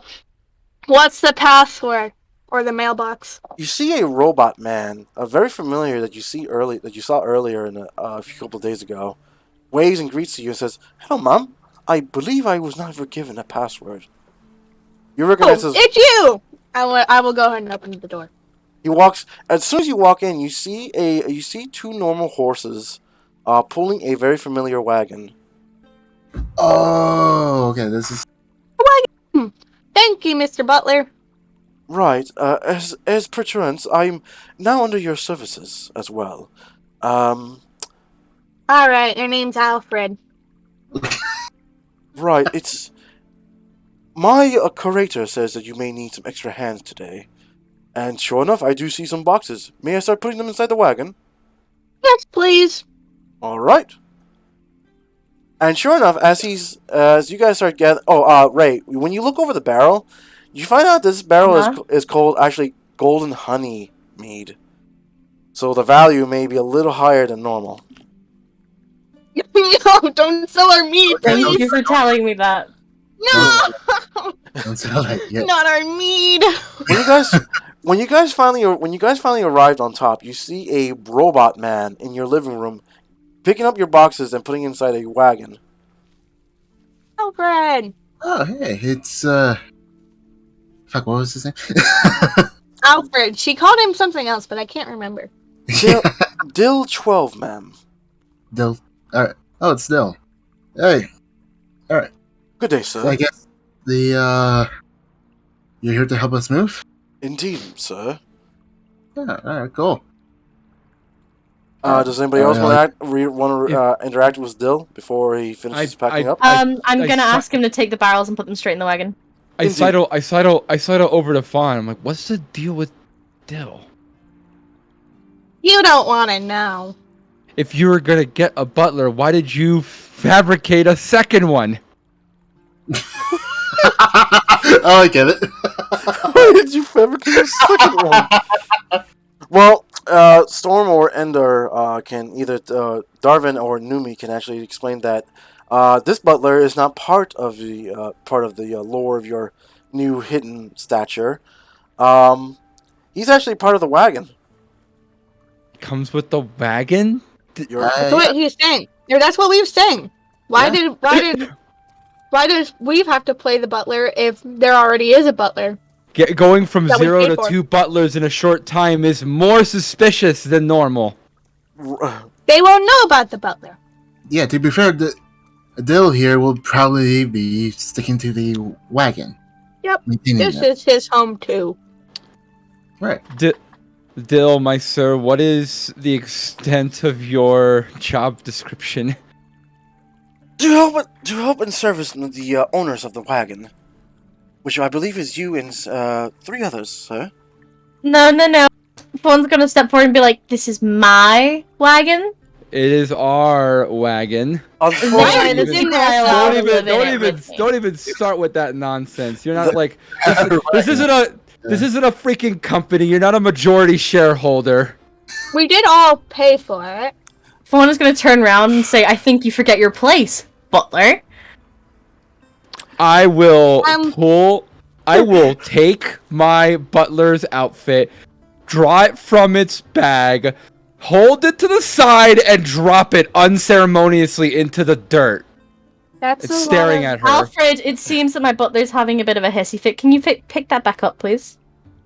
what's the password? Or the mailbox? You see a robot man, very familiar that you saw earlier in a few couple of days ago, waves and greets you and says, "Hello, Mom. I believe I was not given a password." You recognize Oh, his. it's you! I will go ahead and open the door. He walks. As soon as you walk in, you see 2 normal horses, pulling a very familiar wagon. Oh, okay. This is. Thank you, Mr. Butler. Right. As perchance, I'm now under your services as well. Alright, your name's Alfred. Right. It's my curator says that you may need some extra hands today, and sure enough, I do see some boxes. May I start putting them inside the wagon? Yes, please. All right. And sure enough, as you guys start gathering, Ray, when you look over the barrel, you find out this barrel is called actually golden honey mead. So the value may be a little higher than normal. No, don't sell our meat, Thank please. you for telling me that. No, Don't sound like it. not our meat. When you guys finally arrived on top, you see a robot man in your living room picking up your boxes and putting inside a wagon. Alfred. Oh, hey, it's fuck. What was his name? Alfred. She called him something else, but I can't remember. Dill 12, ma'am. Dill. All right. Oh, it's Dill. Hey. All right. Good day, sir. So I guess you're here to help us move. Indeed, sir. Yeah. All right. Cool. Does anybody else want to interact with Dill before he finishes packing up? I'm gonna ask him to take the barrels and put them straight in the wagon. I sidle over to Fawn. I'm like, what's the deal with Dill? You don't want to know. If you were gonna get a butler, why did you fabricate a second one? Oh, I get it. Why did you fabricate a second one? Well, Storm or Ender can either Darvin or Noomie can actually explain that this butler is not part of the lore of your new hidden stature. He's actually part of the wagon. Comes with the wagon? That's what he's saying. Or that's what we've saying. Why does Weave have to play the butler if there already is a butler? Going from That we 0 paid to for. 2 butlers in a short time is more suspicious than normal. They won't know about the butler. Yeah. To be fair, Dill here will probably be sticking to the wagon. Yep. Maintaining This it. is his home too. Right. Dill, my sir, what is the extent of your job description? To help and service the owners of the wagon, which I believe is you and 3 others, sir. No. Fawn's gonna step forward and be like, "This is my wagon." It is our wagon. Why the is people it I love live in it with me. Don't even start with that nonsense. You're not like this isn't a freaking company. You're not a majority shareholder. We did all pay for it. Fawn is gonna turn around and say, "I think you forget your place, butler." I will I will take my butler's outfit, draw it from its bag, hold it to the side, and drop it unceremoniously into the dirt. That's It's staring at her. Alfred, it seems that my butler's having a bit of a hissy fit. Can you pick that back up, please?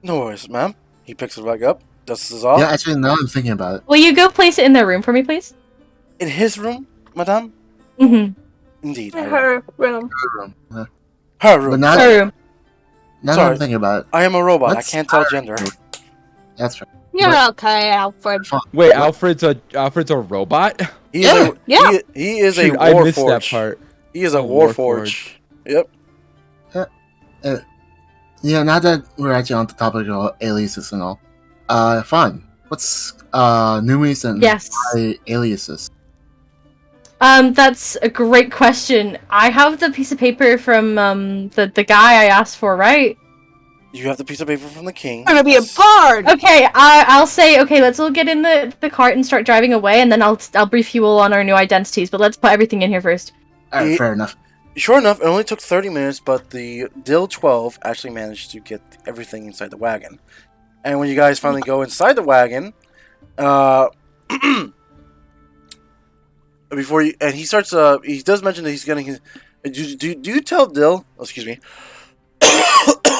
No worries, ma'am. He picks it back up, dusts his off. Yeah, actually, now I'm thinking about it. Will you go place it in their room for me, please? In his room, madame? Mm-hmm. Indeed. Her room. Her room. But now, Her room. now that Sorry. I'm thinking about it, I am a robot. Let's I can't tell start- gender. that's right. You're okay, Alfred. Wait, Alfred's a robot? He is a, Yeah. He is Shoot, a I warforged. missed that part. He is a A warforged. Yep. Yeah, now that we're actually on the topic of aliases and all, fun. What's noomies and Yes. aliases? That's a great question. I have the piece of paper from the guy I asked for, right? You have the piece of paper from the king. I'm gonna be a bard! Okay, I'll say, okay, let's all get in the cart and start driving away, and then I'll brief you all on our new identities, but let's put everything in here first. Alright, Ye- fair enough. Sure enough, it only took 30 minutes, but the Dill 12 actually managed to get everything inside the wagon. And when you guys finally go inside the wagon, before you, and he starts, he does mention that he's getting his. Do you tell Dill? Oh, excuse me.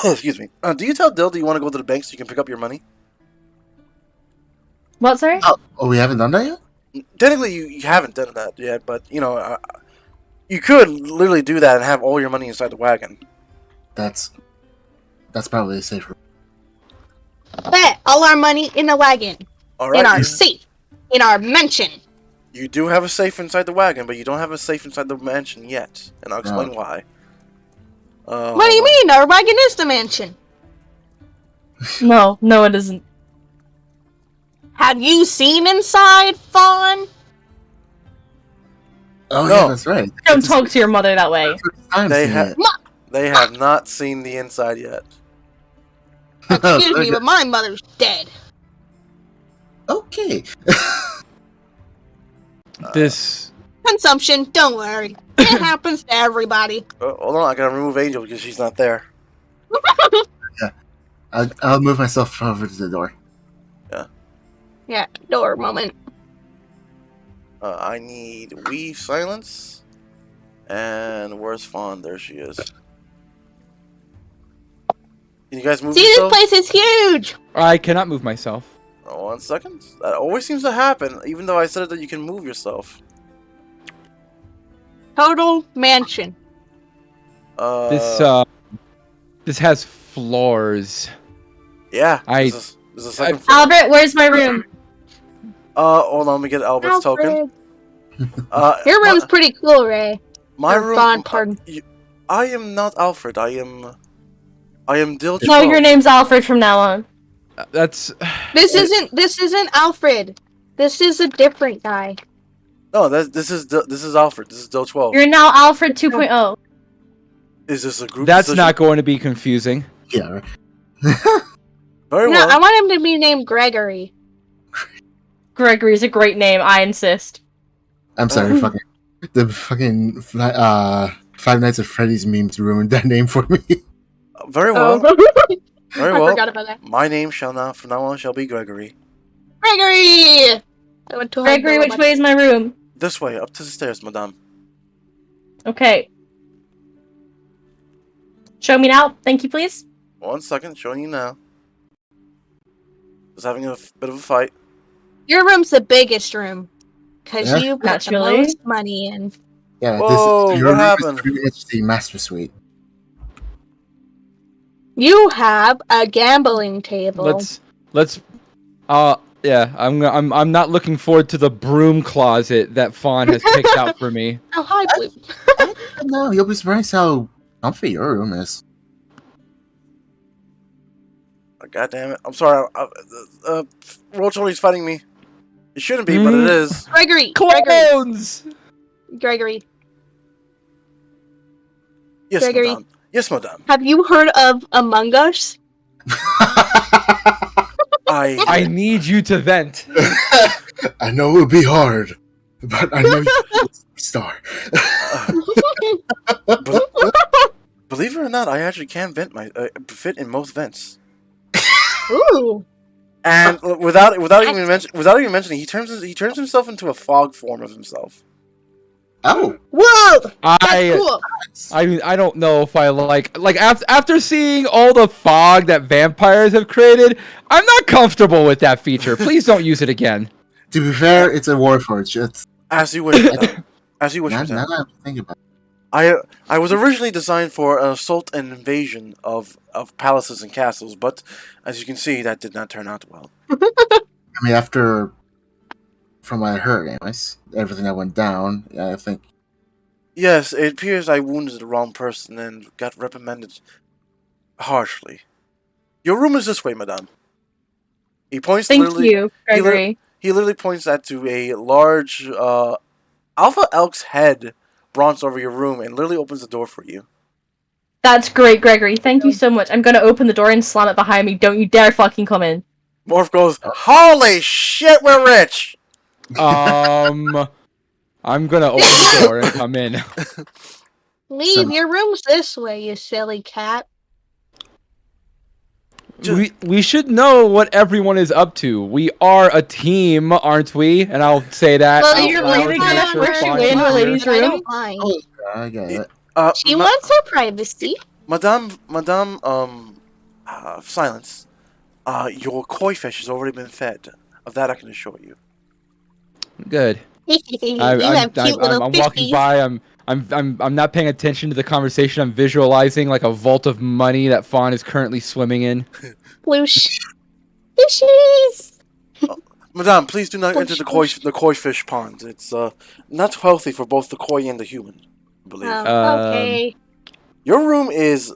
Excuse me. Do you tell Dill that you want to go to the bank so you can pick up your money? What, sorry? Oh, we haven't done that yet? Technically, you haven't done that yet, but you know, you could literally do that and have all your money inside the wagon. That's probably safer. Bet all our money in the wagon. All right. In our safe. In our mansion. You do have a safe inside the wagon, but you don't have a safe inside the mansion yet, and I'll explain why. What do you mean? Our wagon is the mansion. No, it isn't. Have you seen inside, Fawn? Oh, No. yeah, that's right. Don't talk to your mother that way. They have not seen the inside yet. Excuse me, but my mother's dead. Okay. This Consumption, don't worry. It happens to everybody. Hold on, I gotta remove Angel because she's not there. I'll move myself over to the door. Yeah, door moment. I need Weave Silence. And where's Fawn? There she is. Can you guys move See, this yourself? place is huge! I cannot move myself. Oh, 1 second. That always seems to happen, even though I said that you can move yourself. Total mansion. This has floors. Yeah. I- This is the second floor. Albert, where's my room? Hold on, let me get Albert's token. Your room's pretty cool, Ray. My Or room. Fawn, pardon. I am not Alfred. I am Dill. No, your name's Alfred from now on. That's This isn't Alfred. This is a different guy. No, this is Alfred. This is Dill 12. You're now Alfred 2.0. Is this a group? that's decision? not going to be confusing. Yeah, right. Very No, well. I want him to be named Gregory. Gregory's a great name, I insist. I'm sorry, the fucking Five Nights at Freddy's memes ruined that name for me. Very well. Oh. Very I well. forgot about that. My name shall not from now on shall be Gregory. Gregory! I went to Gregory, which way is my room? This way, up to the stairs, madame. Okay. Show me now, thank you, please. 1 second, showing you now. Just having a bit of a fight. Your room's the biggest room. Because Yeah. you put Naturally. the most money in. Yeah, Whoa, this is, what your room happened? is pretty much the master suite. You have a gambling table. Let's yeah, I'm not looking forward to the broom closet that Fawn has picked out for me. Oh, hi, Blue. No, you'll be surprised how comfy your room is. God damn it. I'm sorry. Roach-Only's fighting me. It shouldn't be, but it is. Gregory! Clones! Gregory. Yes, Gregory. madame. Yes, madame. Have you heard of Among Us? I need you to vent. I know it'll be hard, but I know you're a star. Believe it or not, I actually can fit in most vents. Ooh. And without even mentioning, he turns himself into a fog form of himself. Oh, Whoa! That's cool. I don't know if I like after seeing all the fog that vampires have created, I'm not comfortable with that feature. Please don't use it again. to be fair, it's a Warforged. It's As you wish. As you wish. now that I'm thinking about it. I was originally designed for an assault and invasion of palaces and castles, but as you can see, that did not turn out well. I mean, from what I heard, anyways, everything that went down, I think. Yes, it appears I wounded the wrong person and got reprimanded harshly. Your room is this way, madame. He points. Thank literally, you, Gregory. He literally points that to a large alpha elk's head bronze over your room and literally opens the door for you. That's great, Gregory. Thank you so much. I'm gonna open the door and slam it behind me. Don't you dare fucking come in. Morph goes, "Holy shit, we're rich!" I'm gonna open the door and come in. Leave, your room's this way, you silly cat. We should know what everyone is up to. We are a team, aren't we? And I'll say that. Well, out you're loud literally to make gonna sure push Fawn you in can a hear. lady's room. I don't mind. I get it. She wants her privacy. Madame, silence. Your koi fish has already been fed. Of that I can assure you. Good. You have cute little I'm walking fishies. by. I'm not paying attention to the conversation. I'm visualizing like a vault of money that Fawn is currently swimming in. Ploosh. Fishies! Madame, please do not enter the koi fish pond. It's not healthy for both the koi and the human, I believe. Okay. Your room is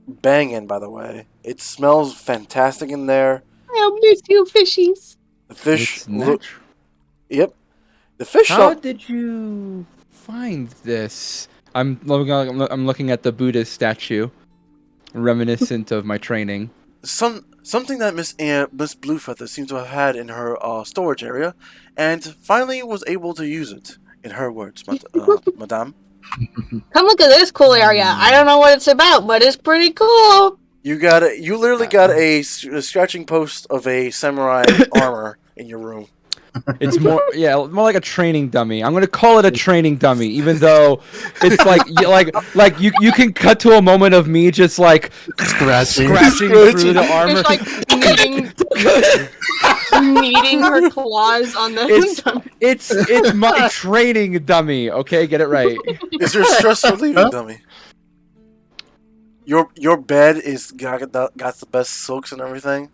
banging, by the way. It smells fantastic in there. I'll miss you, fishies. The fish It's look. natural. Yep. The fish. How did you find this? I'm looking at the Buddhist statue, reminiscent of my training. Something that Miss Bluefeather seems to have had in her storage area, and finally was able to use it. In her words, Madame. Come look at this cool area. I don't know what it's about, but it's pretty cool. You literally got a scratching post of a samurai armor in your room. It's more like a training dummy. I'm gonna call it a training dummy, even though it's like you can cut to a moment of me just like scratching through the armor. It's like kneading her claws on the. It's my training dummy. Okay, get it right. Is your stress relieving dummy? Your bed is got the best silks and everything.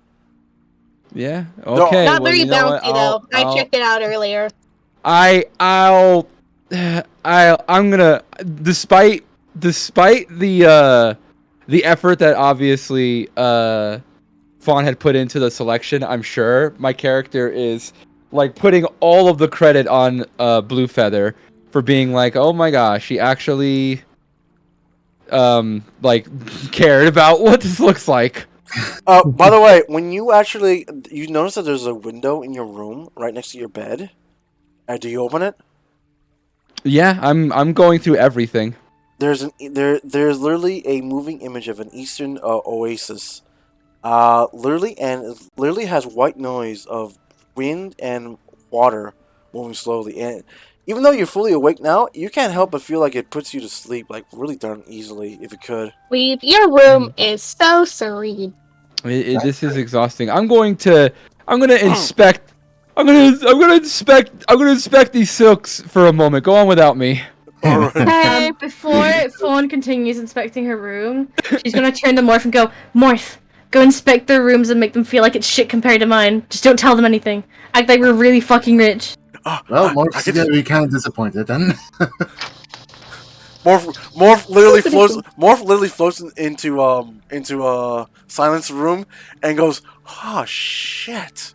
Yeah. Okay. Not well, very you know what? bouncy though. I checked it out earlier. I'm gonna, despite the effort that obviously Fawn had put into the selection, I'm sure my character is like putting all of the credit on Bluefeather for being like, oh my gosh, he actually like cared about what this looks like. By the way, when you notice that there's a window in your room right next to your bed, do you open it? Yeah, I'm going through everything. There's literally a moving image of an eastern oasis. Literally has white noise of wind and water moving slowly. And even though you're fully awake now, you can't help but feel like it puts you to sleep like really darn easily if it could. Leave. Your room is so serene. This is exhausting. I'm gonna inspect these silks for a moment. Go on without me. Before Fawn continues inspecting her room, she's gonna turn to Morph and go, Morph, go inspect their rooms and make them feel like it's shit compared to mine. Just don't tell them anything. Act like we're really fucking rich. Well, Morph's gonna be kind of disappointed then. Morph literally floats into Silent's room and goes, oh shit,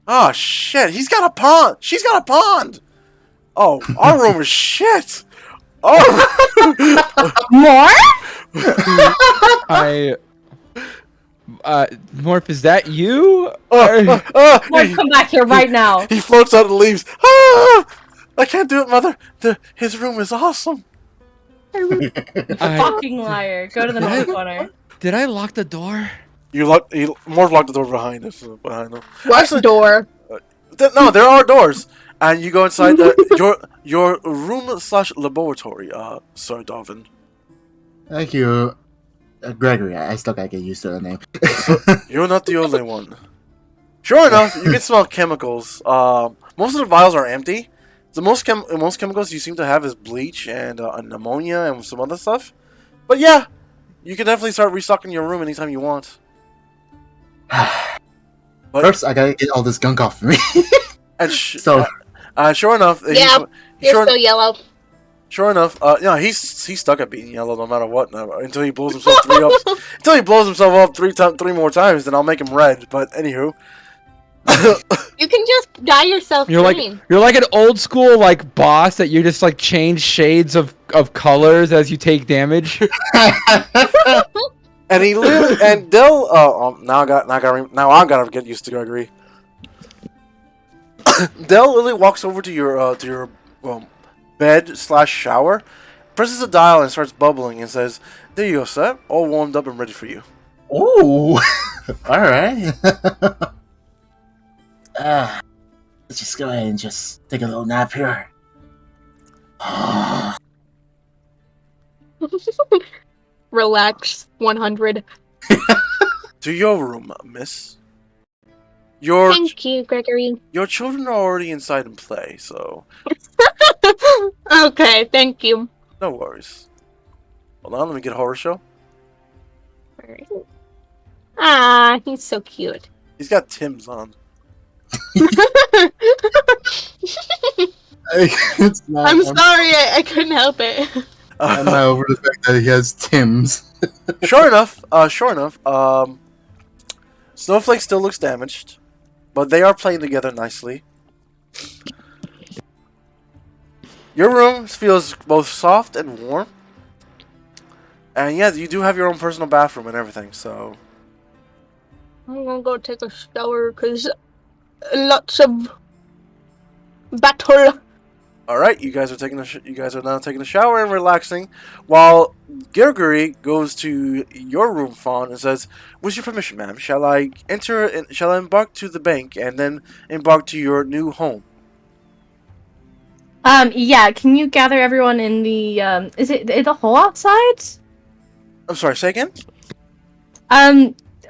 he's got a pond. She's got a pond. Oh, our room is shit. Oh, Morph? Morph, is that you? Morph, come back here right now. He floats out and leaves. Ah! I can't do it, Mother. His room is awesome. Fucking liar. Go to the north corner. Did I lock the door? Morph locked the door behind us. Behind them. What Actually, door? no, there are doors, and you go inside your room/laboratory, Sir Davin. Thank you, Gregory. I still gotta get used to the name. You're not the only one. Sure enough, you can smell chemicals. Most of the vials are empty. The most chemicals you seem to have is bleach and ammonia and some other stuff. But yeah, you can definitely start restocking your room anytime you want. But, First, I gotta get all this gunk off of me. and So- sure enough, Yeah, you're still yellow. Sure enough, yeah, he's stuck at being yellow no matter what now, until he blows himself until he blows himself up three more times. Then I'll make him red. But anywho. You can just dye yourself green. You're like an old school like boss that you just like change shades of colors as you take damage. And he literally and Dell. Now I gotta get used to Gregory. Dell literally walks over to your bed/shower, presses a dial and starts bubbling and says, "There you go, sir. All warmed up and ready for you." Ooh, all right. Let's just go ahead and just take a little nap here. Relax, 100. To your room, miss. Your Thank you, Gregory. children are already inside and play, so Okay, thank you. no worries. Hold on, let me get a horror show. Alright. Ah, he's so cute. He's got Tim's on. It's not, I'm sorry, I couldn't help it. I'm not over the fact that he has Tim's. Sure enough, Snowflake still looks damaged, but they are playing together nicely. Your room feels both soft and warm. And yeah, you do have your own personal bathroom and everything, so... I'm gonna go take a shower, because lots of battle. Alright, you guys are now taking a shower and relaxing, while Gregory goes to your room, Fawn, and says, "With your permission, ma'am, shall I embark to the bank and then embark to your new home?" Yeah, can you gather everyone in the, is it the hall outside? I'm sorry, say again?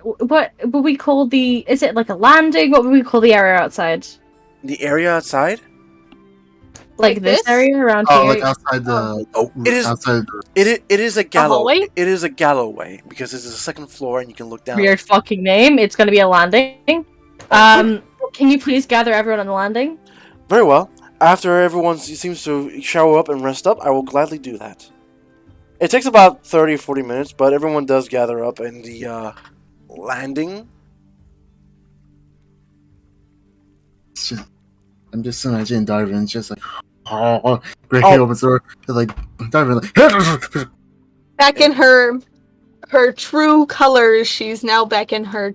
What would we call is it like a landing? What would we call the area outside? The area outside? Like this area around Oh, here? like outside the. It is. Outside the. It is a gallows. hallway? It is a galloway because it's a second floor and you can look down. Weird fucking name. It's gonna be a landing. Can you please gather everyone on the landing? Very well. After everyone seems to shower up and rest up, I will gladly do that. It takes about 30 or 40 minutes, but everyone does gather up in the landing. I'm just imagining Darwin just like. Oh, Greg opens the door. Like Darwin, like. Back in her true colors, she's now back in her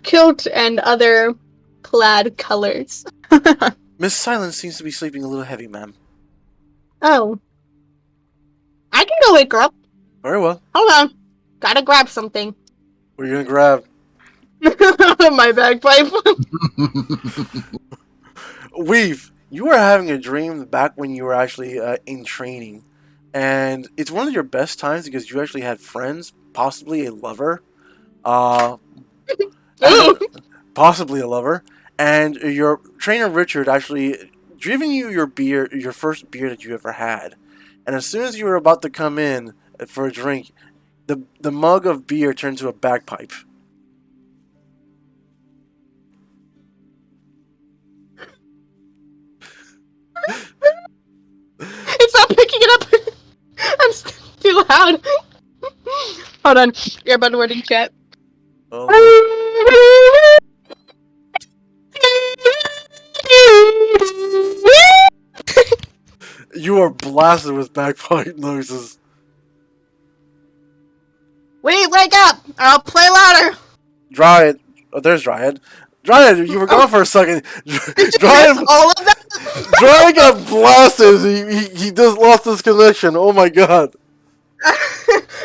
kilt and other plaid colors. Miss Silence seems to be sleeping a little heavy, ma'am. Oh. I can go wake her up. Very well. Hold on. Gotta grab something. What are you gonna grab? My bagpipe. Weave, you were having a dream back when you were actually in training. And it's one of your best times because you actually had friends, possibly a lover. Possibly a lover. And your trainer Richard actually giving you your first beer that you ever had. And as soon as you were about to come in for a drink, the mug of beer turned to a bagpipe. It's not picking it up. I'm too loud. Hold on. You're about to word in chat. Oh. You are blasted with bagpipe noises. Wait, wake up! I'll play louder. Dryad. Oh, there's Dryad. Dryad, you were gone for a second. Dryad. All of that? Dryad got blasted. He just lost his connection. Oh my god.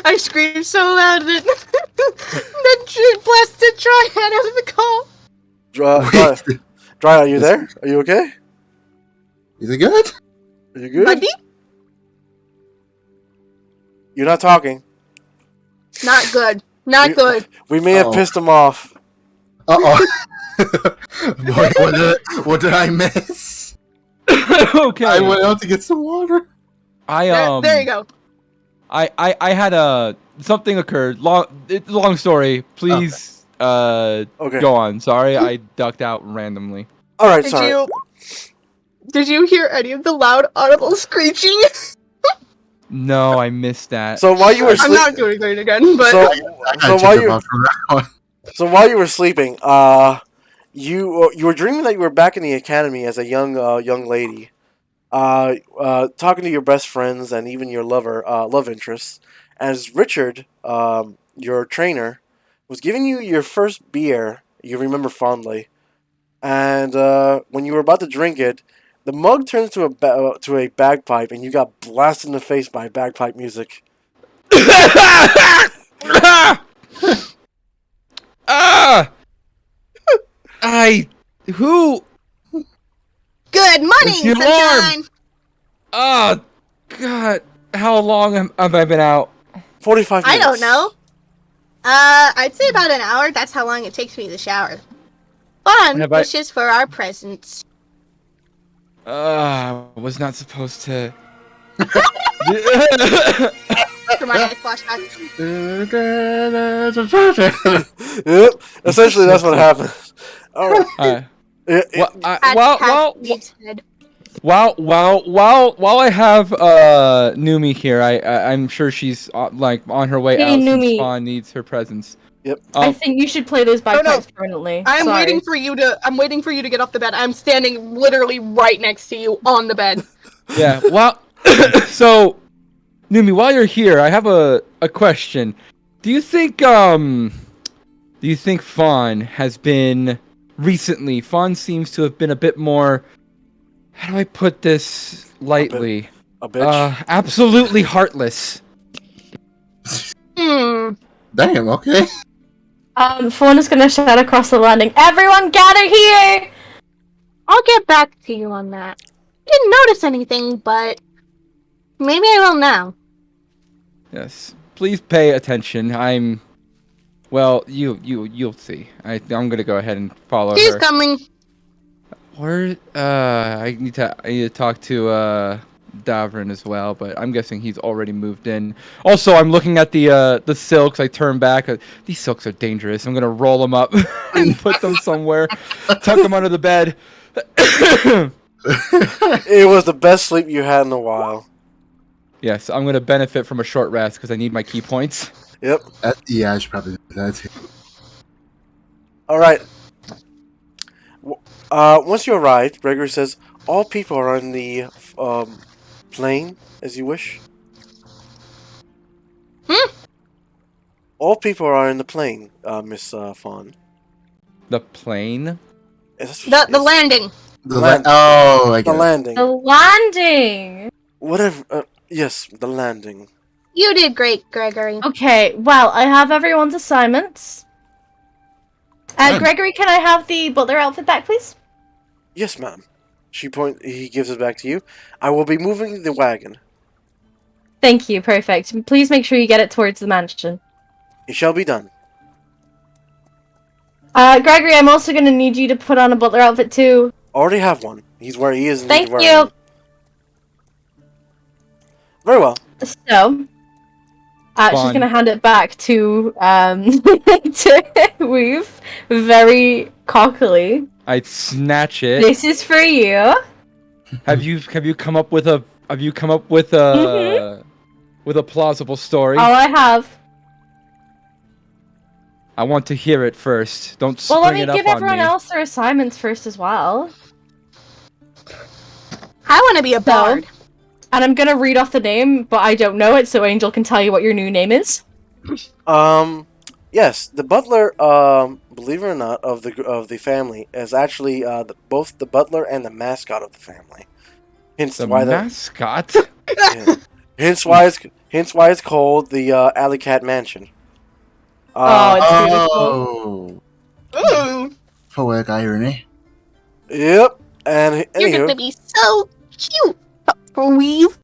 I screamed so loud that that blasted Dryad out of the call. Dryad, are you there? Are you okay? Is it good? Are you good? Buddy? You're not talking. Not good. Not good. We may have pissed him off. Uh-oh. Boy, what did I miss? Okay. I went out to get some water. There you go. I had something occurred. It's a long story. Please Okay. go on. Sorry, I ducked out randomly. All right, sorry. Did you hear any of the loud audible screeching? No, I missed that. So while you were I'm not doing it again, but so while you were sleeping, you were dreaming that you were back in the academy as a young lady, talking to your best friends and even your love interest, as Richard, your trainer, was giving you your first beer. You remember fondly, and when you were about to drink it, the mug turns to a bagpipe, and you got blasted in the face by bagpipe music. Who? good morning, the alarm. sunshine. Oh, God. How long have I been out? 45 minutes. I don't know. I'd say about an hour. That's how long it takes me to shower. Fun wishes for our presents. Was not supposed to. Dramatic flashback. Yep. Essentially, that's what happened. All right. While I have noomie here, I'm sure she's on her way Hey, out since Noomie. Fawn needs her presence. Yep. I think you should play those bagpipes no. permanently. I'm Sorry. waiting for you to get off the bed. I'm standing literally right next to you on the bed. Yeah. Well, so Noomie, while you're here, I have a question. Do you think Fawn has been recently? Fawn seems to have been a bit more. How do I put this lightly? A bitch. Absolutely heartless. Damn, okay. Fawn is gonna shout across the landing, "Everyone gather here!" I'll get back to you on that. Didn't notice anything, but maybe I will now. Yes. Please pay attention. Well, you'll see. I'm gonna go ahead and follow She's her. coming. Where? I need to talk to Davrin as well, but I'm guessing he's already moved in. Also, I'm looking at the silks. I turn back. These silks are dangerous. I'm gonna roll them up and put them somewhere. Tuck them under the bed. It was the best sleep you had in a while. Yes, I'm gonna benefit from a short rest because I need my key points. Yep. Yeah, I should probably do that too. All right. Once you arrive, Gregory says, all people are on the plane, as you wish. All people are in the plane, Miss Fawn. The plane? The landing. I The get it. landing. The landing! Whatever. Yes, the landing. You did great, Gregory. Okay, well, I have everyone's assignments. Gregory, can I have the butler outfit back, please? Yes, ma'am. He gives it back to you. I will be moving the wagon. Thank you, perfect. Please make sure you get it towards the mansion. It shall be done. Gregory, I'm also gonna need you to put on a butler outfit too. Already have one. He's where he is. And Thank he's you. wearing it. Very well. So, she's Fun. gonna hand it back to to Weave very cockily. I'd snatch it. This is for you. Have you come up with a with a plausible story? Oh, I have. I want to hear it first. Don't Well, spring let it me up give on everyone me. else their assignments first as well. I want to be a bard. And I'm gonna read off the name, but I don't know it, so Angel can tell you what your new name is. Yes, the butler, believe it or not, of the family is actually both the butler and the mascot of the family. Hence The why mascot. yeah. hence why it's called the Alley Cat Mansion. Oh, it's beautiful. Oh, Ooh, poetic irony. Yep. And you're anywho, gonna be so cute. Weave.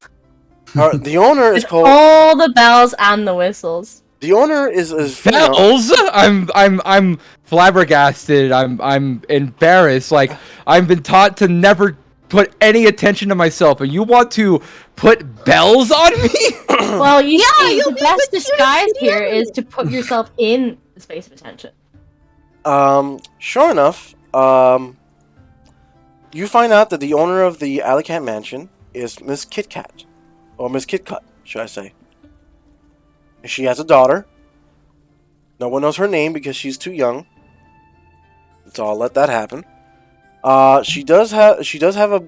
the owner is With called. all the bells and the whistles. The owner is female. Bells? I'm flabbergasted. I'm embarrassed. Like I've been taught to never put any attention to myself, and you want to put bells on me? Well, you see, you'll the be best the cutest disguise here kitty. is to put yourself in the space of attention. Sure enough, you find out that the owner of the Alley Cat Mansion is Miss Kit Kat, or Miss Kit Kat, should I say? She has a daughter. No one knows her name because she's too young. So I'll let that happen. She does have a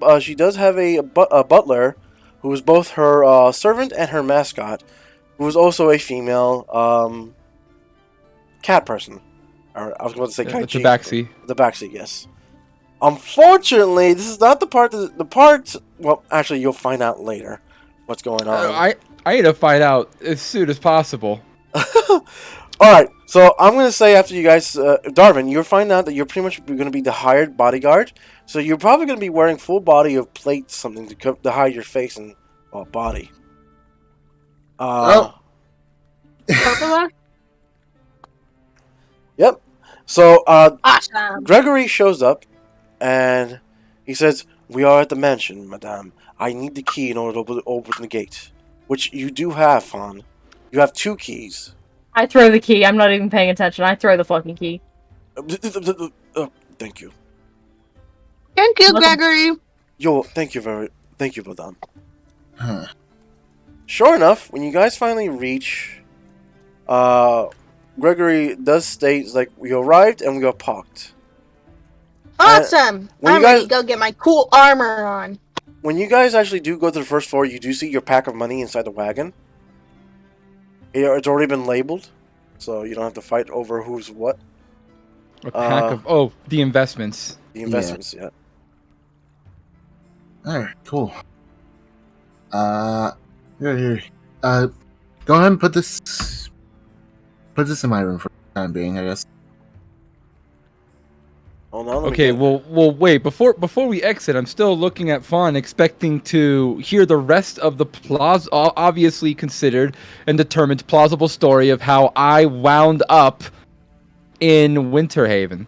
butler who is both her servant and her mascot, who is also a female cat person. Or I was going to say Yeah, cat. it's a backseat. The backseat, yes. Unfortunately, this is not the part. Well, actually, you'll find out later what's going on. I need to find out as soon as possible. Alright, so I'm going to say after you guys, Darvin, you'll find out that you're pretty much going to be the hired bodyguard. So you're probably going to be wearing full body of plate, something to hide your face and body. Yep. So Awesome. Gregory shows up and he says, "We are at the mansion, madame. I need the key in order to open the gate." Which you do have, Fawn. You have 2 keys. I throw the key. I'm not even paying attention. I throw the fucking key. Thank you. Thank you, Welcome. Gregory. Thank you, madame. Huh. Sure enough, when you guys finally reach, Gregory does state, like, we arrived and we got parked. Awesome. when you I'm guys- ready to go get my cool armor on. When you guys actually do go to the first floor, you do see your pack of money inside the wagon. It's already been labeled, so you don't have to fight over who's what. A pack of the investments. The investments, yeah. Alright, cool. Here. Go ahead and put this in my room for the time being, I guess. Hold on. let me Okay, get- well, wait. Before we exit, I'm still looking at Fawn, expecting to hear the rest of the obviously considered and determined plausible story of how I wound up in Winterhaven.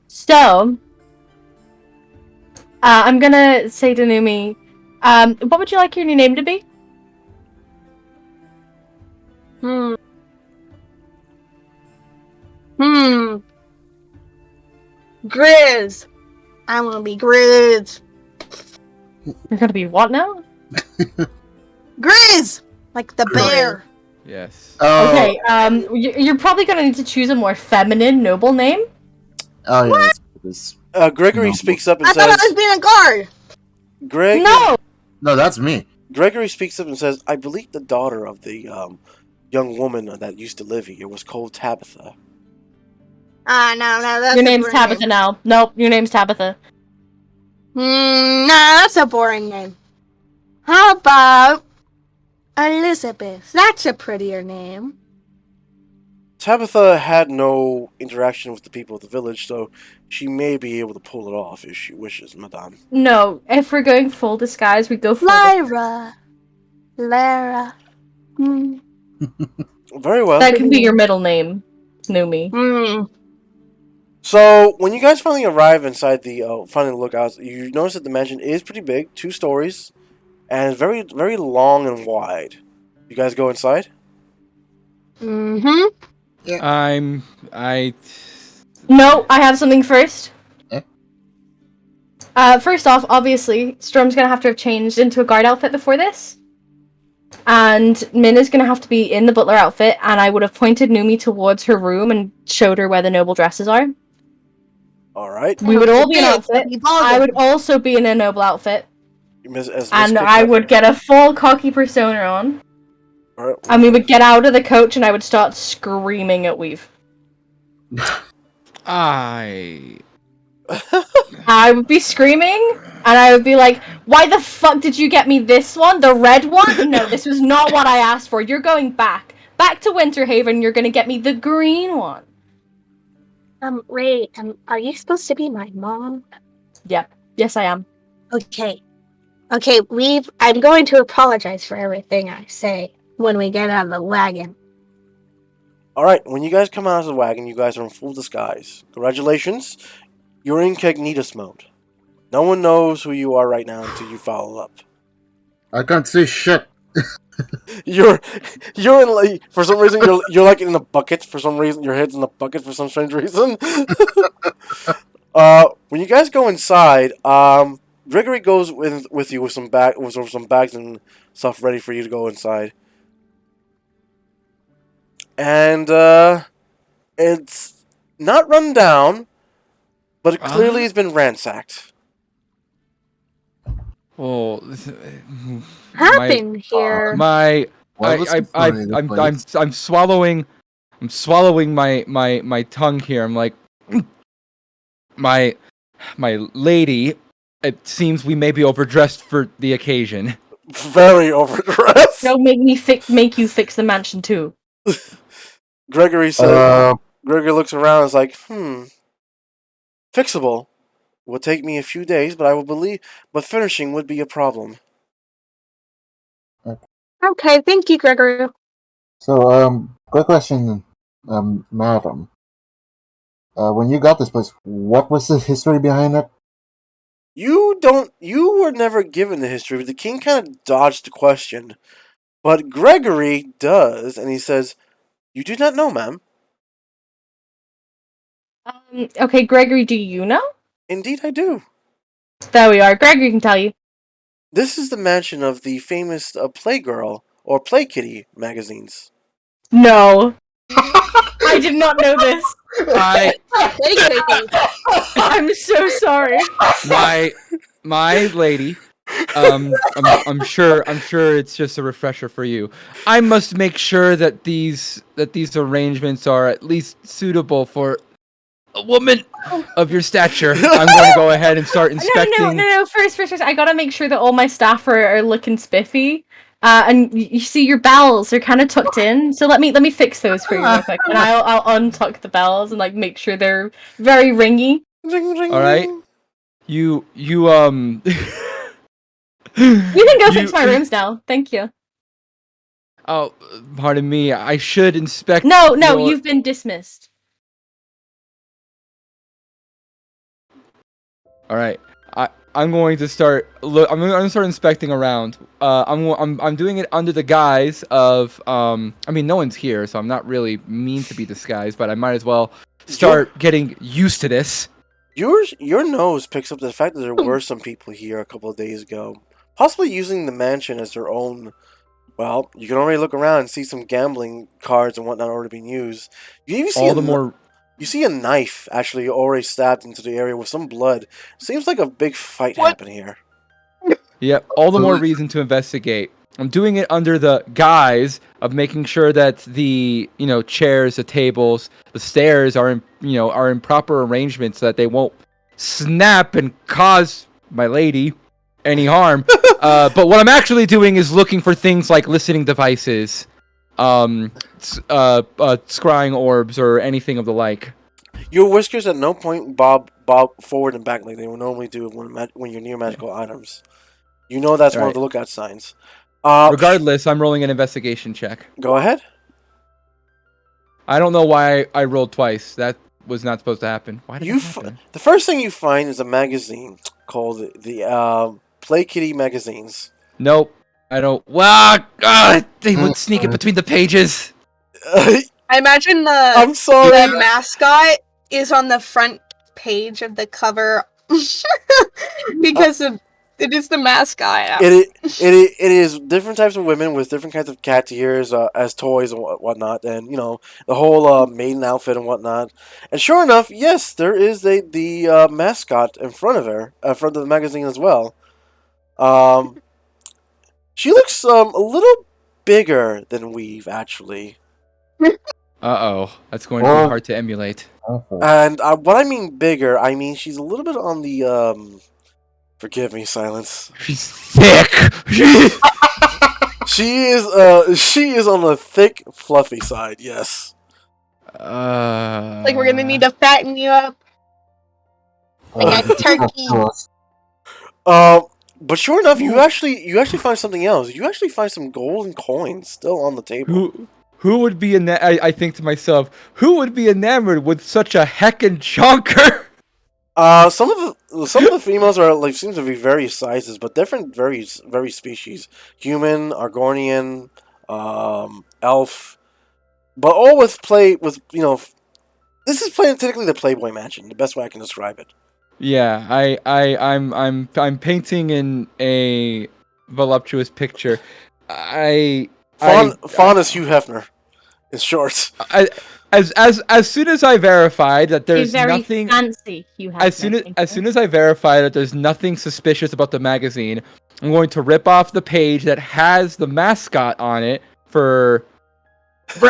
So, I'm gonna say to Noomie, what would you like your new name to be? Grizz. I want to be Grizz. You're gonna be what now? Grizz! Like the bear. Yes. Oh, Okay, you're probably gonna need to choose a more feminine, noble name. oh yeah. Let's put this. Gregory No. speaks up and I thought I says, was being a guard. No! No, that's me. Gregory speaks up and says, I believe the daughter of the young woman that used to live here was called Tabitha. No, that's Your a name's boring Tabitha name. now. Nope, your name's Tabitha. Nah, that's a boring name. How about Elizabeth? That's a prettier name. Tabitha had no interaction with the people of the village, so she may be able to pull it off if she wishes, madame. No, if we're going full disguise, we go full Lyra. Lara. Very well. That can be your middle name, Noomie. So, when you guys finally arrive inside the final lookout, you notice that the mansion is pretty big, 2 stories, and very, very long and wide. You guys go inside? Mm-hmm. I No, I have something first. Eh? First off, obviously, Storm's gonna have to have changed into a guard outfit before this. And Min is gonna have to be in the butler outfit, and I would have pointed Noomie towards her room and showed her where the noble dresses are. Alright. We would all be in Okay, outfit. we I would also be in a noble outfit. Miss And Kit I Kat. would get a full cocky persona on. All right. And we would get out of the coach and I would start screaming at Weave. I I would be screaming, and I would be like, why the fuck did you get me this one? The red one? No, this was not what I asked for. You're going back. Back to Winterhaven, you're gonna get me the green one. Ray, are you supposed to be my mom? Yep. Yes, I am. Okay. Okay, I'm going to apologize for everything I say when we get out of the wagon. All right. When you guys come out of the wagon, you guys are in full disguise. Congratulations. You're in Cognitus mode. No one knows who you are right now until you follow up. I can't see shit. You're in like for some reason you're like in a bucket for some reason. Your head's in a bucket for some strange reason. When you guys go inside, Gregory goes with you with some bags and stuff ready for you to go inside. And it's not run down, but it clearly has been ransacked. well, Happened here. I'm swallowing my tongue here. I'm like, my lady. It seems we may be overdressed for the occasion. Very overdressed. Don't make me make you fix the mansion too. Gregory said. Gregory looks around and is like, fixable. It will take me a few days, but finishing would be a problem. Okay, thank you, Gregory. So, quick question, madam. When you got this place, what was the history behind it? You were never given the history, but the king kind of dodged the question. But Gregory does, and he says, "You do not know, ma'am." Okay, Gregory, do you know? Indeed, I do. There we are. Gregory can tell you. This is the mansion of the famous Playgirl or Play Kitty magazines. No. I did not know this. I'm so sorry. My lady. I'm sure it's just a refresher for you. I must make sure that these arrangements are at least suitable for a woman of your stature. I'm going to go ahead and start inspecting. No. First, I gotta make sure that all my staff are looking spiffy. And you see your bells are kind of tucked in, so let me fix those for you real quick, and I'll untuck the bells and like make sure they're very ringy. All right, you You can go fix my rooms now. Thank you. Oh, pardon me. I should inspect. No, you've been dismissed. All right. I'm going to start. I'm going to start inspecting around. I'm doing it under the guise of. I mean, no one's here, so I'm not really mean to be disguised, but I might as well start getting used to this. Your nose picks up the fact that there were some people here a couple of days ago, possibly using the mansion as their own. Well, you can already look around and see some gambling cards and whatnot already being used. You even see You see a knife actually already stabbed into the area with some blood. Seems like a big fight happened here. Yep, all the more reason to investigate. I'm doing it under the guise of making sure that the chairs, the tables, the stairs are in proper arrangement so that they won't snap and cause my lady any harm. But what I'm actually doing is looking for things like listening devices, scrying orbs, or anything of the like. Your whiskers at no point bob forward and back like they would normally do when you're near magical items. You know that's one of the lookout signs. Regardless, I'm rolling an investigation check. Go ahead. I don't know why I rolled twice. That was not supposed to happen. Why did that happen? The first thing you find is a magazine called the Play Kitty magazines. Nope. I don't. Wow! They would sneak it between the pages. I imagine I'm sorry. The mascot is on the front page of the cover because it is the mascot. It is different types of women with different kinds of cat ears as toys and whatnot, and the whole maiden outfit and whatnot. And sure enough, yes, there is the mascot in front of her, in front of the magazine as well. She looks a little bigger than Weave, actually. Uh-oh. That's going to be hard to emulate. And what I mean bigger, I mean she's a little bit on the forgive me, silence. She's thick. She is on the thick, fluffy side. Yes. Like we're gonna need to fatten you up. Like a turkey. But sure enough, you actually find something else. You actually find some golden coins still on the table. Who would be I think to myself, who would be enamored with such a heckin' chonker? Some of the females are like seem to be various sizes, but different various species. Human, Argonian, elf, but all with this is playing technically the Playboy Mansion, the best way I can describe it. Yeah, I'm painting in a voluptuous picture. Fawn is Hugh Hefner. In short. As soon as I verified that there's nothing fancy, as soon as I verify that there's nothing suspicious about the magazine, I'm going to rip off the page that has the mascot on it for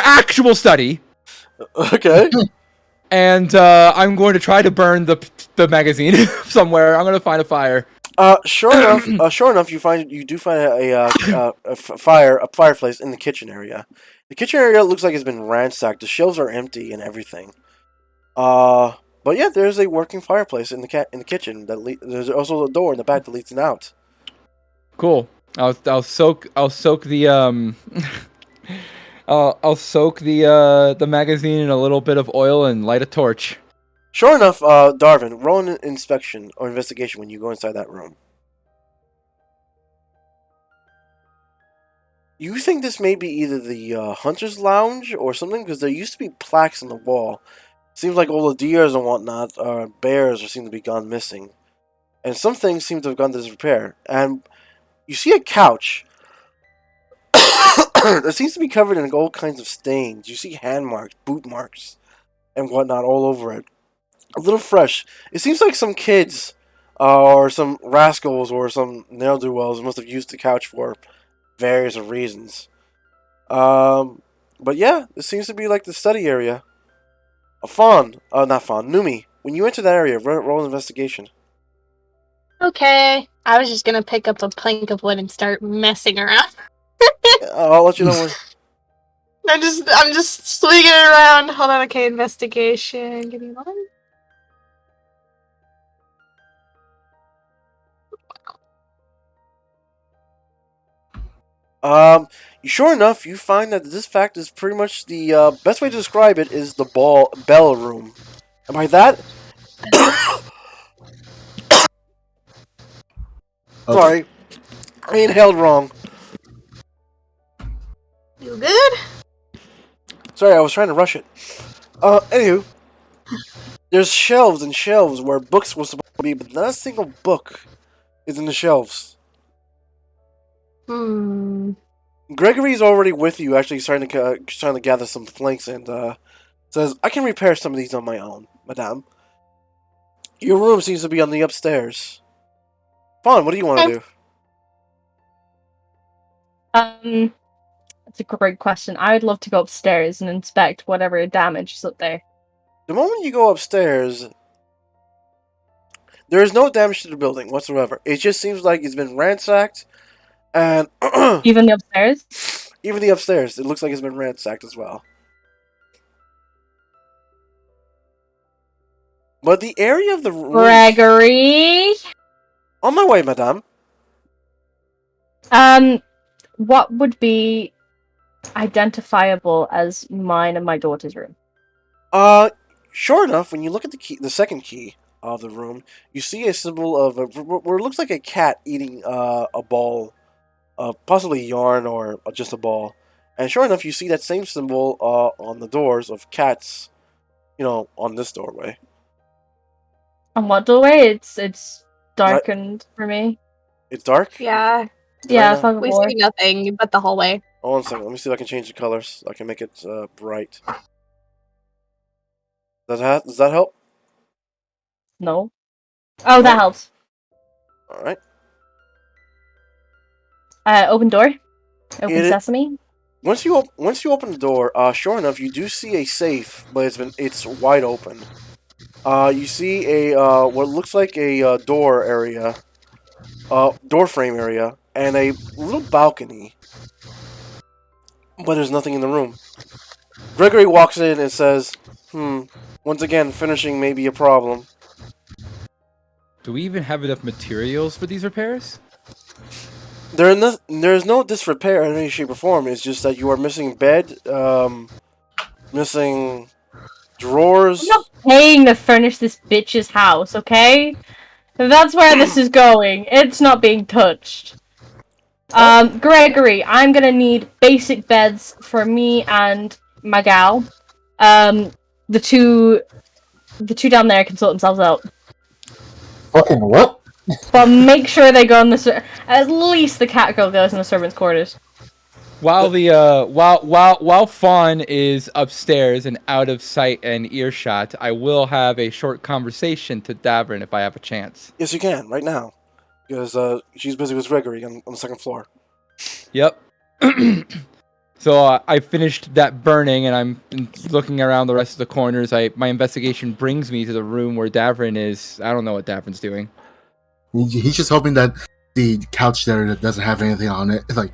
actual study. Okay. And I'm going to try to burn the magazine somewhere. I'm going to find a fire. Sure enough, you do find a fireplace in the kitchen area. The kitchen area looks like it's been ransacked. The shelves are empty and everything. But yeah, there's a working fireplace in the kitchen. There's also a door in the back that leads out. Cool. I'll soak the I'll soak the magazine in a little bit of oil and light a torch. Sure enough, Darvin, roll an inspection or investigation when you go inside that room. You think this may be either the Hunter's Lounge or something? Because there used to be plaques on the wall. Seems like all the deers and whatnot, bears, seem to be gone missing. And some things seem to have gone to disrepair. And you see a couch that seems to be covered in all kinds of stains. You see hand marks, boot marks, and whatnot all over it. A little fresh. It seems like some kids, or some rascals, or some ne'er-do-wells must have used the couch for various reasons. But yeah, this seems to be like the study area. Noomie. When you enter that area, roll an investigation. Okay. I was just gonna pick up a plank of wood and start messing around. I'll let you know when. I'm just swinging it around. Hold on, okay, investigation. Give me one. Sure enough, you find that this fact is pretty much the best way to describe it is the bell room. And by that, sorry, I inhaled wrong. You good? Sorry, I was trying to rush it. Anywho, there's shelves and shelves where books were supposed to be, but not a single book is in the shelves. Gregory's already with you, actually trying to gather some planks, and says, "I can repair some of these on my own, madame. Your room seems to be on the upstairs. Fawn, what do you want to do?" That's a great question. I would love to go upstairs and inspect whatever damage is up there. The moment you go upstairs, there is no damage to the building whatsoever. It just seems like it's been ransacked, and even the upstairs? Even the upstairs, it looks like it's been ransacked as well. But the area of the room... Gregory? On my way, madame. What would be identifiable as mine and my daughter's room? Sure enough, when you look at the second key of the room, you see a symbol of where it looks like a cat eating a ball, possibly yarn or just a ball. And sure enough, you see that same symbol on the doors of cats, on this doorway. On what doorway? It's darkened for me. It's dark? Yeah. Yeah, it's like we see nothing but the hallway. Hold on a second. Let me see if I can change the colors. I can make it bright. Does that help? No. Oh, that helps. All right. Open door. Open sesame. Once you open the door, sure enough, you do see a safe, but it's wide open. You see a what looks like a door area, door frame area, and a little balcony. But there's nothing in the room. Gregory walks in and says, once again, finishing may be a problem. Do we even have enough materials for these repairs? There's no disrepair in any shape or form. It's just that you are missing bed, missing drawers. I'm not paying to furnish this bitch's house, okay? That's where this is going. It's not being touched. Gregory, I'm gonna need basic beds for me and my gal. The two down there can sort themselves out. Fucking what? But make sure they go in the at least the cat girl goes in the servants' quarters. While while Fawn is upstairs and out of sight and earshot, I will have a short conversation to Davrin if I have a chance. Yes, you can right now, because she's busy with Gregory on the second floor. Yep. So I finished that burning, and I'm looking around the rest of the corners. My investigation brings me to the room where Davrin is. I don't know what Davrin's doing. He's just hoping that the couch there that doesn't have anything on it. Like,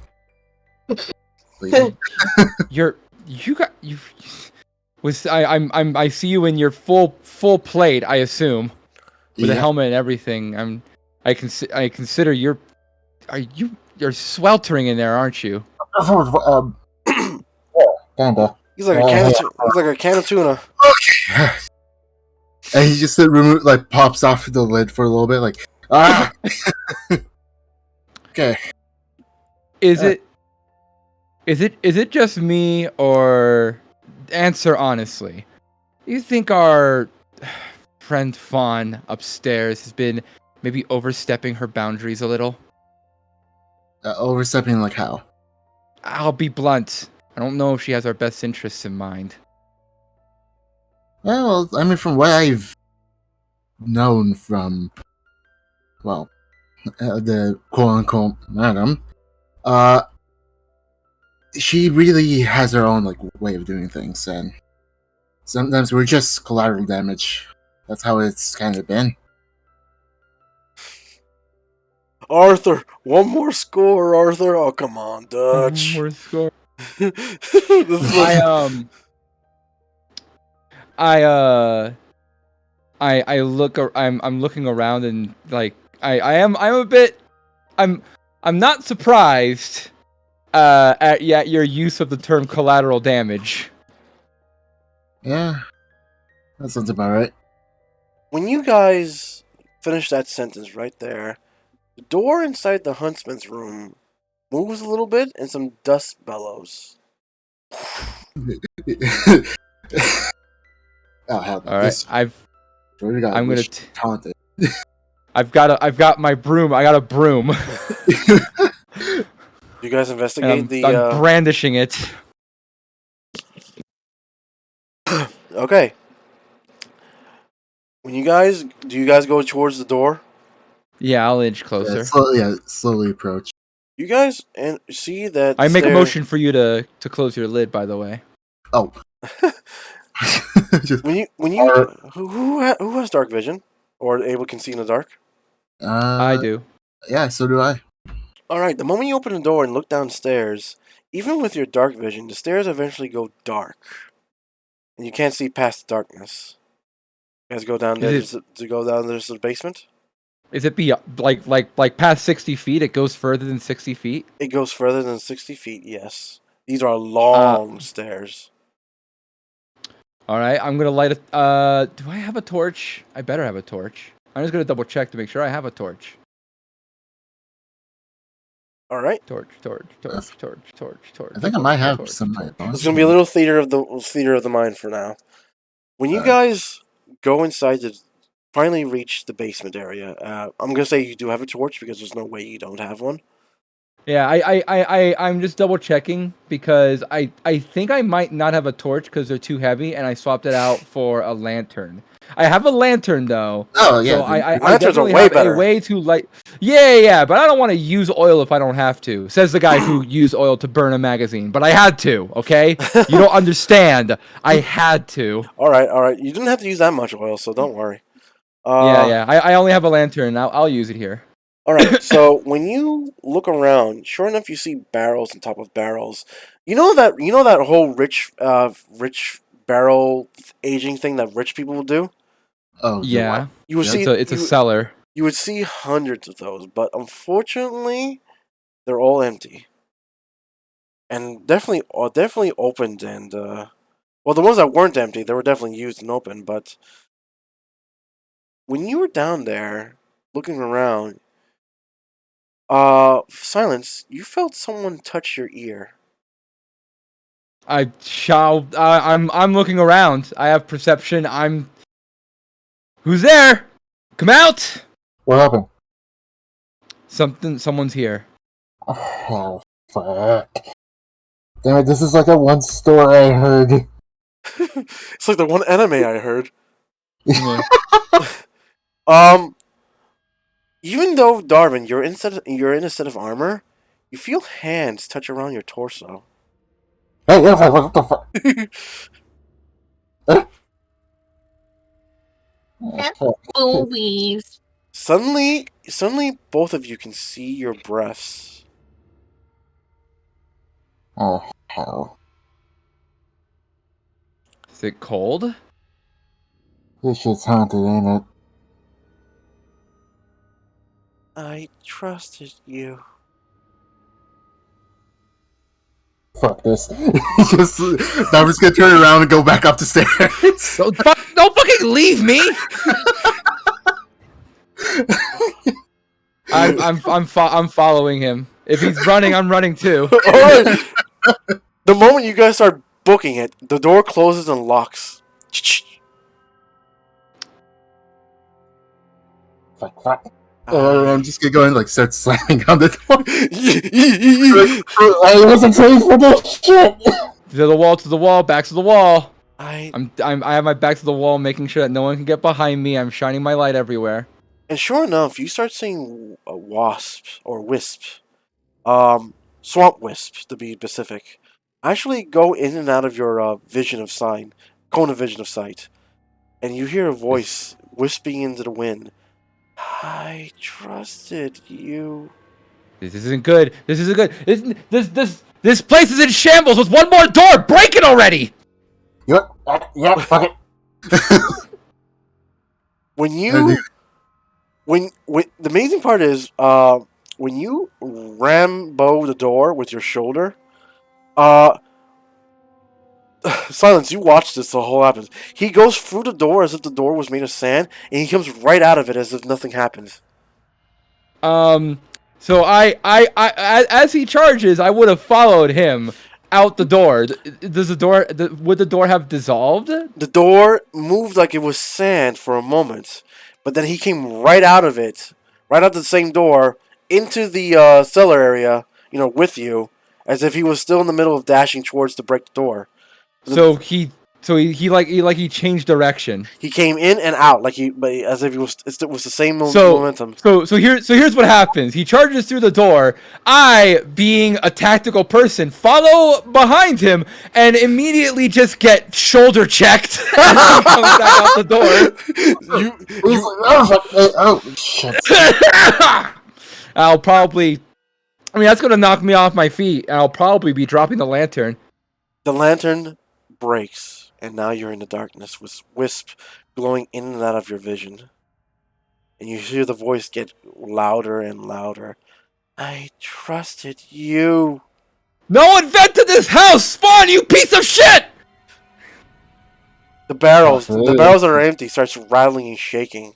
I see you in your full plate, I assume, with a helmet and everything. I consider you're sweltering in there, aren't you? Kinda. He's like a can of tuna. And he just pops off the lid for a little bit, like, ah. Okay. Is it just me, or answer honestly? You think our friend Fawn upstairs has been maybe overstepping her boundaries a little? Overstepping like how? I'll be blunt. I don't know if she has our best interests in mind. Well, I mean, from what I've known from, well, the quote-unquote madam, she really has her own way of doing things, and sometimes we're just collateral damage. That's how it's kind of been. Arthur, one more score, Arthur. Oh, come on, Dutch. One more score. I look. I'm looking around, and I'm not surprised at your use of the term collateral damage. Yeah, that sounds about right. When you guys finish that sentence right there, the door inside the huntsman's room moves a little bit, and some dust bellows. Oh hell! All right, I'm gonna taunt it. I've got my broom. I got a broom. You guys investigate I'm brandishing it. Okay. Do you guys go towards the door? Yeah, I'll inch closer. Slowly approach. You guys and see that I make a motion for you to close your lid. By the way. Oh. Who has dark vision or can see in the dark? I do. Yeah, so do I. All right. The moment you open the door and look downstairs, even with your dark vision, the stairs eventually go dark, and you can't see past the darkness. You guys go down there to the basement. Is it like past 60 feet? It goes further than 60 feet? It goes further than 60 feet, yes. These are long stairs. Alright, I'm gonna light a... do I have a torch? I better have a torch. I'm just gonna double check to make sure I have a torch. Alright. Torch. I think I might have some. It's gonna be a little theater of the mind for now. When you guys go inside to finally reach the basement area, I'm gonna say you do have a torch because there's no way you don't have one. Yeah, I'm just double checking because I think I might not have a torch because they're too heavy, and I swapped it out for a lantern. I have a lantern though, Oh yeah. so I Lanterns are definitely way have better. a way to light. Yeah, but I don't want to use oil if I don't have to. Says the guy who used oil to burn a magazine, but I had to. Okay, you don't understand. I had to. All right. You didn't have to use that much oil, so don't worry. Yeah. I only have a lantern. I'll use it here. All right. So when you look around, sure enough, you see barrels on top of barrels. You know that whole rich barrel aging thing that rich people will do. Oh Yeah, You would Yeah, see it's a cellar. you would see hundreds of those, but unfortunately, they're all empty. And definitely opened and well, the ones that weren't empty, they were definitely used and opened. But when you were down there looking around, silence, you felt someone touch your ear. I'm looking around. I have perception. Who's there? Come out! What happened? Someone's here. Oh fuck! Damn it! This is like that one story I heard. It's like the one anime I heard. Yeah. Even though Darwin, you're in a set of armor, you feel hands touch around your torso. Hey, what the fuck? Boobies. Suddenly, both of you can see your breaths. Oh hell! Is it cold? This shit's haunted, ain't it? I trusted you. Fuck this. Just, I'm just gonna turn around and go back up the stairs. Don't fucking leave me! I'm following him. If he's running, I'm running too. Alright. The moment you guys start booking it, the door closes and locks. Fuck. I'm just gonna go and like start slamming on the door. I I wasn't trained for this shit. To the wall, back to the wall. I I have my back to the wall, making sure that no one can get behind me. I'm shining my light everywhere. and sure enough, you start seeing wasps or wisps, swamp wisps to be specific, actually go in and out of your vision of cone of vision of sight, and you hear a voice wisping into the wind. I trusted you. This isn't good. This isn't good. This place is in shambles with one more door. Break it already. Yeah, fuck it. When the amazing part is, when you Rambo the door with your shoulder, Silence, you watch this, the whole happens. He goes through the door as if the door was made of sand, and he comes right out of it as if nothing happens. So as he charges, I would have followed him out the door. Would the door have dissolved? The door moved like it was sand for a moment, but then he came right out of it, right out the same door, into the cellar area, with you, as if he was still in the middle of dashing towards to break the door. So he changed direction. He came in and out but as if it was the same momentum. So here's what happens. He charges through the door. I, being a tactical person, follow behind him and immediately just get shoulder checked. And he comes back out the door. Oh shit. I'll probably. I mean, that's gonna knock me off my feet, and I'll probably be dropping the lantern. The lantern breaks, and now you're in the darkness with wisp glowing in and out of your vision. And you hear the voice get louder and louder. I trusted you. No one vented this house, Spawn, you piece of shit! The barrels that are empty starts rattling and shaking.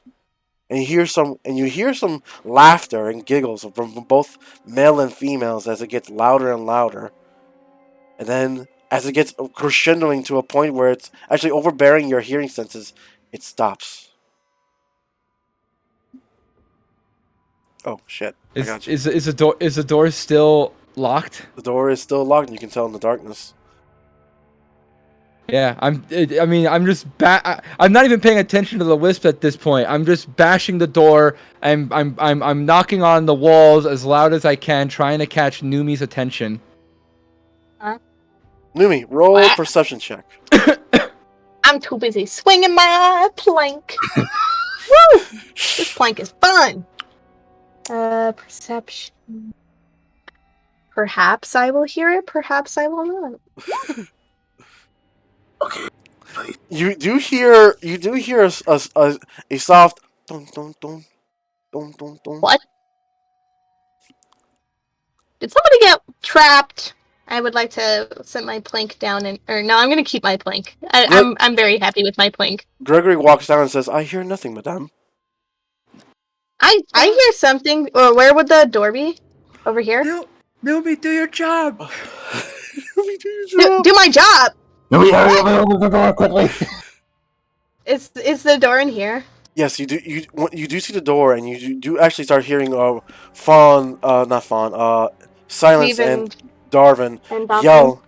And you hear some laughter and giggles from both male and females as it gets louder and louder. And then as it gets crescendoing to a point where it's actually overbearing your hearing senses, it stops. Oh shit! I got you. Is the door still locked? The door is still locked, and you can tell in the darkness. Yeah, I'm not even paying attention to the wisp at this point. I'm just bashing the door. I'm knocking on the walls as loud as I can, trying to catch Noomie's attention. Noomie, roll What? perception check. I'm too busy swinging my plank. Woo! This plank is fun. Perception. Perhaps I will hear it. Perhaps I will not. You do hear a soft dun dun dun dun dun dun. What? Did somebody get trapped? I would like to set my plank down or no, I'm gonna keep my plank. I'm very happy with my plank. Gregory walks down and says, "I hear nothing, madame." I hear something. Or where would the door be? Over here? Noomie, do your job. Noomie, do your job. Do my job. No, we hurry up and open the door quickly. Is the door in here? Yes, you do. You do see the door, and you do actually start hearing not Fawn, Silence and Darvin yell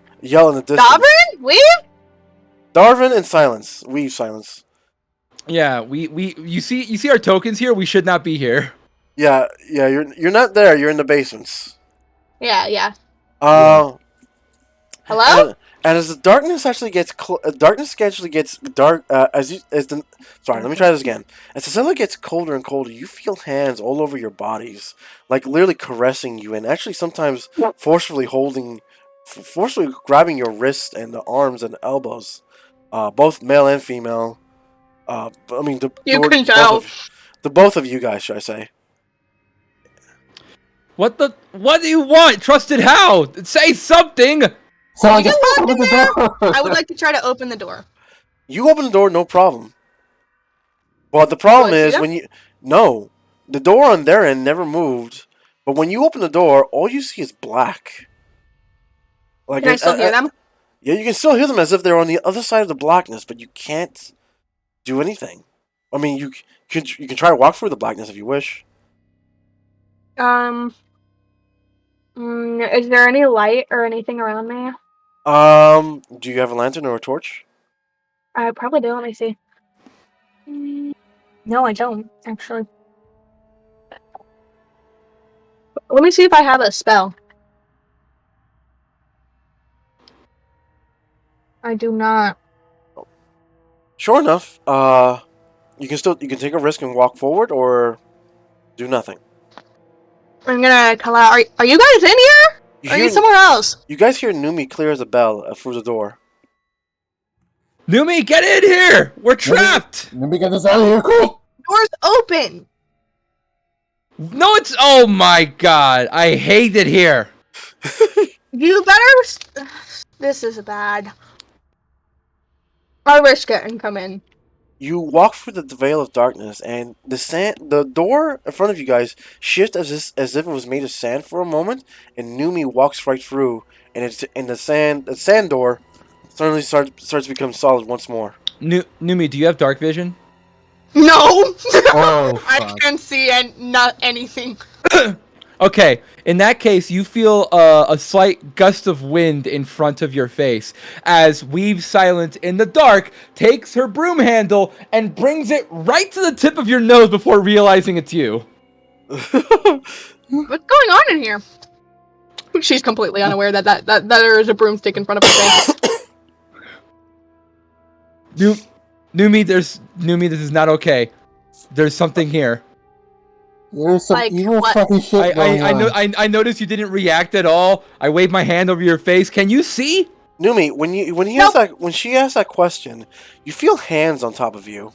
in the distance. Davrin? Weave? Darvin and Silence. Weave Silence. Yeah, you see our tokens here. We should not be here. Yeah. You're not there. You're in the basements. Yeah. Hello. And as the darkness actually gets dark sorry, let me try this again. As the sunlight gets colder and colder, you feel hands all over your bodies, like literally caressing you, and actually sometimes forcefully grabbing your wrists and the arms and the elbows, both male and female. I mean, the both of you guys, should I say? What do you want, Trusted How? Say something. So I just open the door. I would like to try to open the door. You open the door, no problem. But the problem is the door on their end never moved. But when you open the door, all you see is black. Like, Can I still hear them? Yeah, you can still hear them as if they're on the other side of the blackness, but you can't do anything. I mean, you can try to walk through the blackness if you wish. Is there any light or anything around me? Do you have a lantern or a torch? I probably do. Let me see. No, I don't, actually. Let me see if I have a spell. I do not. Sure enough, you can take a risk and walk forward or do nothing. I'm gonna call out. Are you guys in here? Or are you somewhere else? You guys hear Noomie clear as a bell through the door. Noomie, get in here! We're trapped! Let me get this out of here, quick! Door's open! No, it's... Oh my god, I hate it here. You better... This is bad. I risk it and come in. You walk through the veil of darkness, and the door in front of you guys shifts as if it was made of sand for a moment, and Noomie walks right through, and the sand door suddenly starts to become solid once more. Noomie, do you have dark vision? No! Oh, I can't see not anything. Okay, in that case, you feel a slight gust of wind in front of your face as Weave Silent in the dark takes her broom handle and brings it right to the tip of your nose before realizing it's you. What's going on in here? She's completely unaware that there is a broomstick in front of her face. Noomie, this is not okay. There's something here. There's some Like, evil what? fucking shit going on. I noticed you didn't react at all. I waved my hand over your face. Can you see? Noomie, when she asks that question, you feel hands on top of you,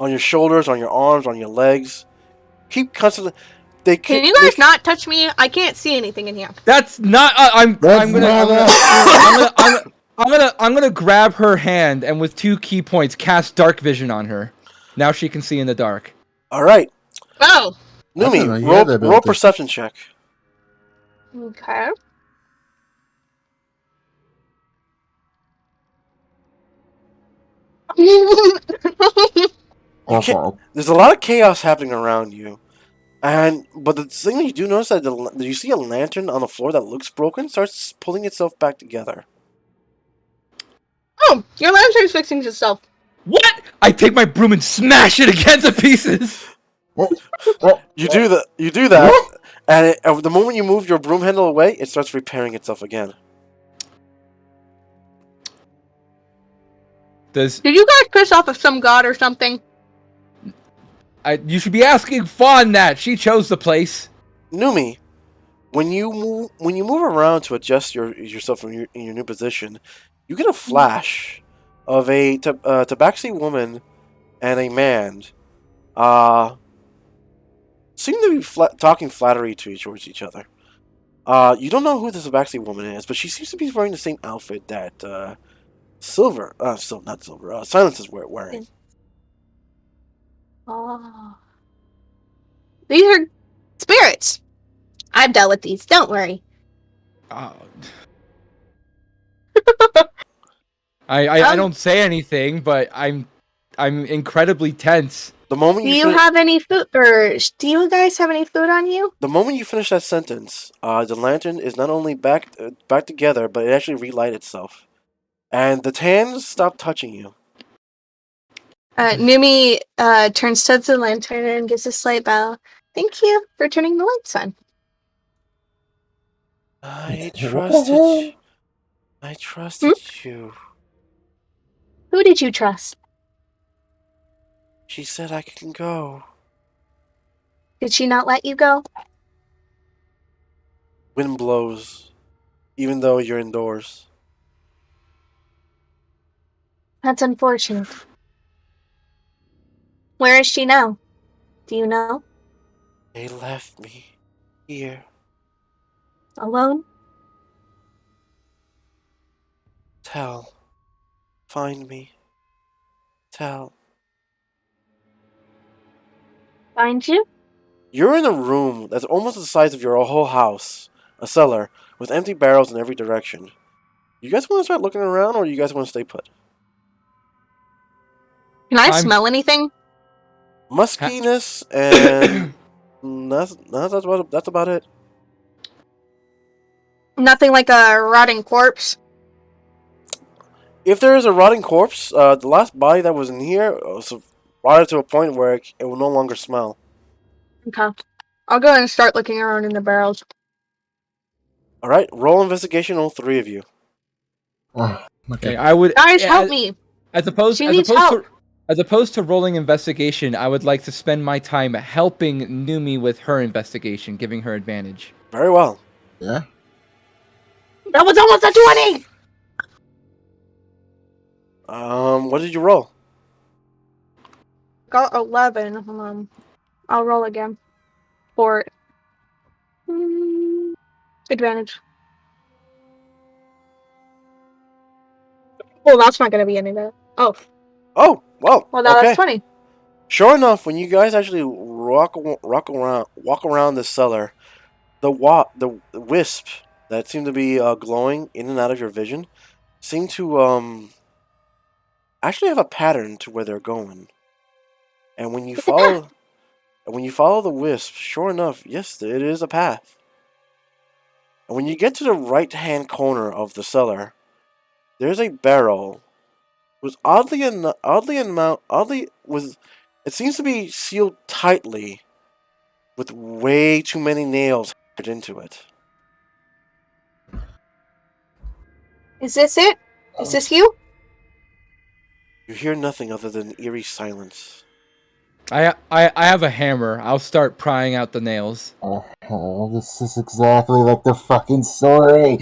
on your shoulders, on your arms, on your legs. Keep constantly. Can you guys not touch me? I can't see anything in here. That's not. I'm gonna grab her hand and with 2 key points cast dark vision on her. Now she can see in the dark. All right. Oh. Noomie, roll perception check. Okay. Awful. There's a lot of chaos happening around you. But the thing that you do notice that you see a lantern on the floor that looks broken starts pulling itself back together. Oh, your lantern's fixing itself. What? I take my broom and smash it against the pieces. You do that, and the moment you move your broom handle away, it starts repairing itself again. Did you guys piss off of some god or something? You should be asking Fawn that. She chose the place. Noomie, when you move around to adjust yourself in your new position, you get a flash of a tabaxi woman and a man. Seem to be talking flattery towards each other. You don't know who this tabaxi woman is, but she seems to be wearing the same outfit that Silence is wearing. Oh. These are spirits. I've dealt with these. Don't worry. I don't say anything, but I'm incredibly tense. The moment do you have any food, or do you guys have any food on you? The moment you finish that sentence, the lantern is not only back together, but it actually relight itself, and the tans stop touching you. Noomie turns to the lantern and gives a slight bow. Thank you for turning the lights on. I trusted you. Who did you trust? She said I can go. Did she not let you go? Wind blows, even though you're indoors. That's unfortunate. Where is she now? Do you know? They left me here. Alone? Tell. Find me. Tell. Find you? You're in a room that's almost the size of your whole house. A cellar, with empty barrels in every direction. You guys want to start looking around, or you guys want to stay put? Can I smell anything? Muskiness and that's about it. Nothing like a rotting corpse? If there is a rotting corpse, the last body that was in here rotted to a point where it will no longer smell. Okay. I'll go and start looking around in the barrels. Alright, roll investigation, all three of you. Okay. I would. Guys, help me! As opposed to rolling investigation, I would like to spend my time helping Noomie with her investigation, giving her advantage. Very well. Yeah. That was almost a 20! What did you roll? Got 11. Hold on. I'll roll again. For advantage. Well, that's not going to be any better. Oh. Oh, well. Well, now okay. that's 20. Sure enough, when you guys actually walk around the cellar, the wisp that seemed to be glowing in and out of your vision seem to actually have a pattern to where they're going. And when you follow the wisp, sure enough, yes, it is a path. And when you get to the right-hand corner of the cellar, there's a barrel. It seems to be sealed tightly with way too many nails hammered into it. Is this it? Is this you? You hear nothing other than eerie silence. I have a hammer. I'll start prying out the nails. Oh, this is exactly like the fucking story.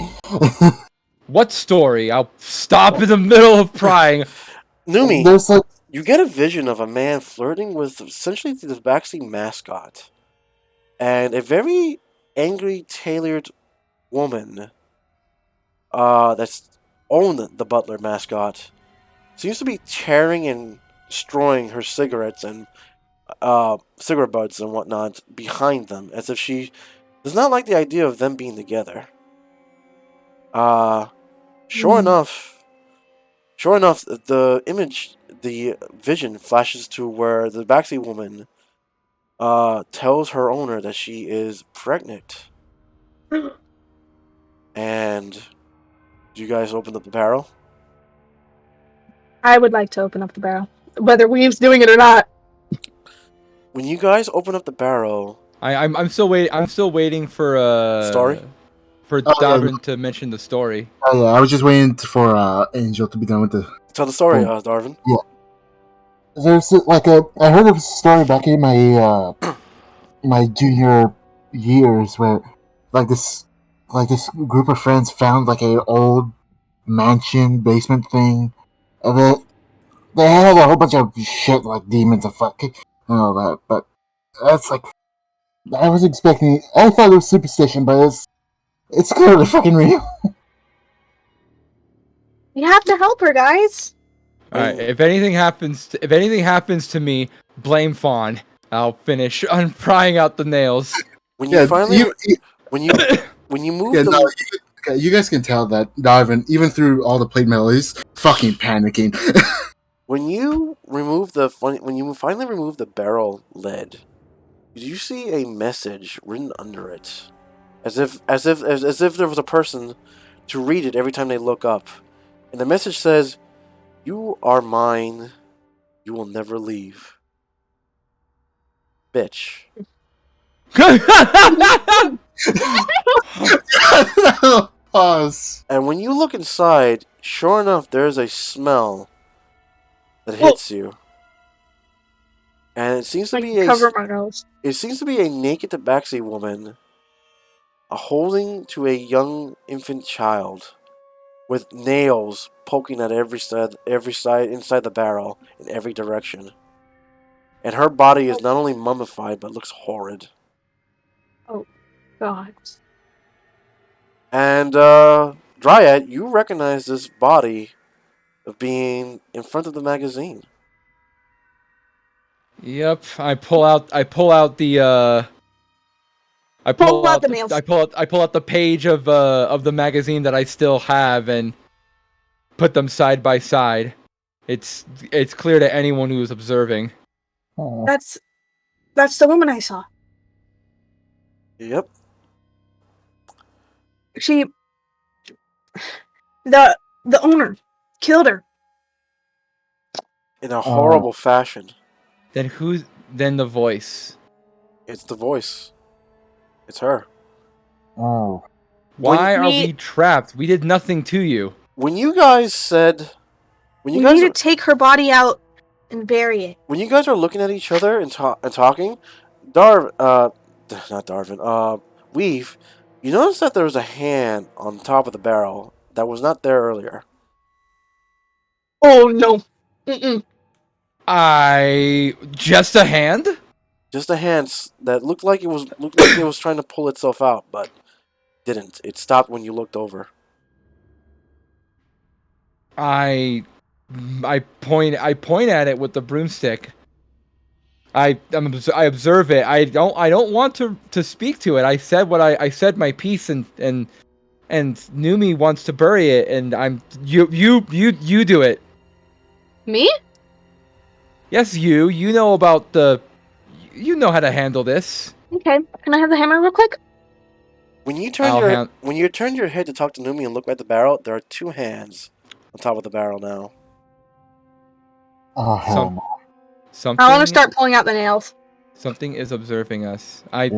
What story? I'll stop in the middle of prying. Noomie, you get a vision of a man flirting with essentially the Tabaxi mascot. And a very angry, tailored woman that's owned the butler mascot seems to be tearing and destroying her cigarettes and cigarette butts and whatnot behind them, as if she does not like the idea of them being together. Sure enough, the vision flashes to where the Tabaxi woman tells her owner that she is pregnant. And do you guys open up the barrel? I would like to open up the barrel, whether Weave's doing it or not. When you guys open up the barrel, I'm still waiting for Story? for Davrin to mention the story. Oh yeah, I was just waiting for Angel to be done with the. tell the story, Darvin. There's I heard of a story back in my my junior years where this group of friends found like a old mansion basement thing, and they had a whole bunch of shit like demons and fucking and all that. But that's like I was expecting. I thought it was superstition, but it's clearly fucking real. We have to help her, guys. All right. If anything happens to me, blame Fawn. I'll finish prying out the nails. When you when you move you guys can tell that Darvin, even through all the played metal, is fucking panicking. when you finally remove the barrel lid, you see a message written under it, as if there was a person to read it every time they look up, and the message says, "You are mine. You will never leave, bitch." Pause. And when you look inside, sure enough, there's a smell that hits you, and it seems to be Cover my nose. It seems to be a naked tabaxi woman, holding to a young infant child, with nails poking at every side inside the barrel in every direction, and her body is not only mummified but looks horrid. God. And, Dryad, you recognize this body of being in front of the magazine. Yep, I pull out the nails. I pull out the page of the magazine that I still have and put them side by side. It's clear to anyone who is observing. That's the woman I saw. Yep. The owner killed her. In a horrible fashion. Then the voice? It's the voice. It's her. Oh. Why are we trapped? We did nothing to you. When you guys said... We need to take her body out and bury it. When you guys are looking at each other and talking, not Darvin, Weave, you notice that there was a hand on top of the barrel that was not there earlier. Oh, no. Mm-mm. Just a hand? Just a hand that looked like it was trying to pull itself out, but didn't. It stopped when you looked over. I point at it with the broomstick. I observe it. I don't want to speak to it. I said I said my piece, and Noomie wants to bury it, and you do it. Me? Yes, you know about you know how to handle this. Okay. Can I have the hammer real quick? When you turn your head to talk to Noomie and look at the barrel, there are two hands on top of the barrel now. Oh hell no. Something. I want to start pulling out the nails. Something is observing us. I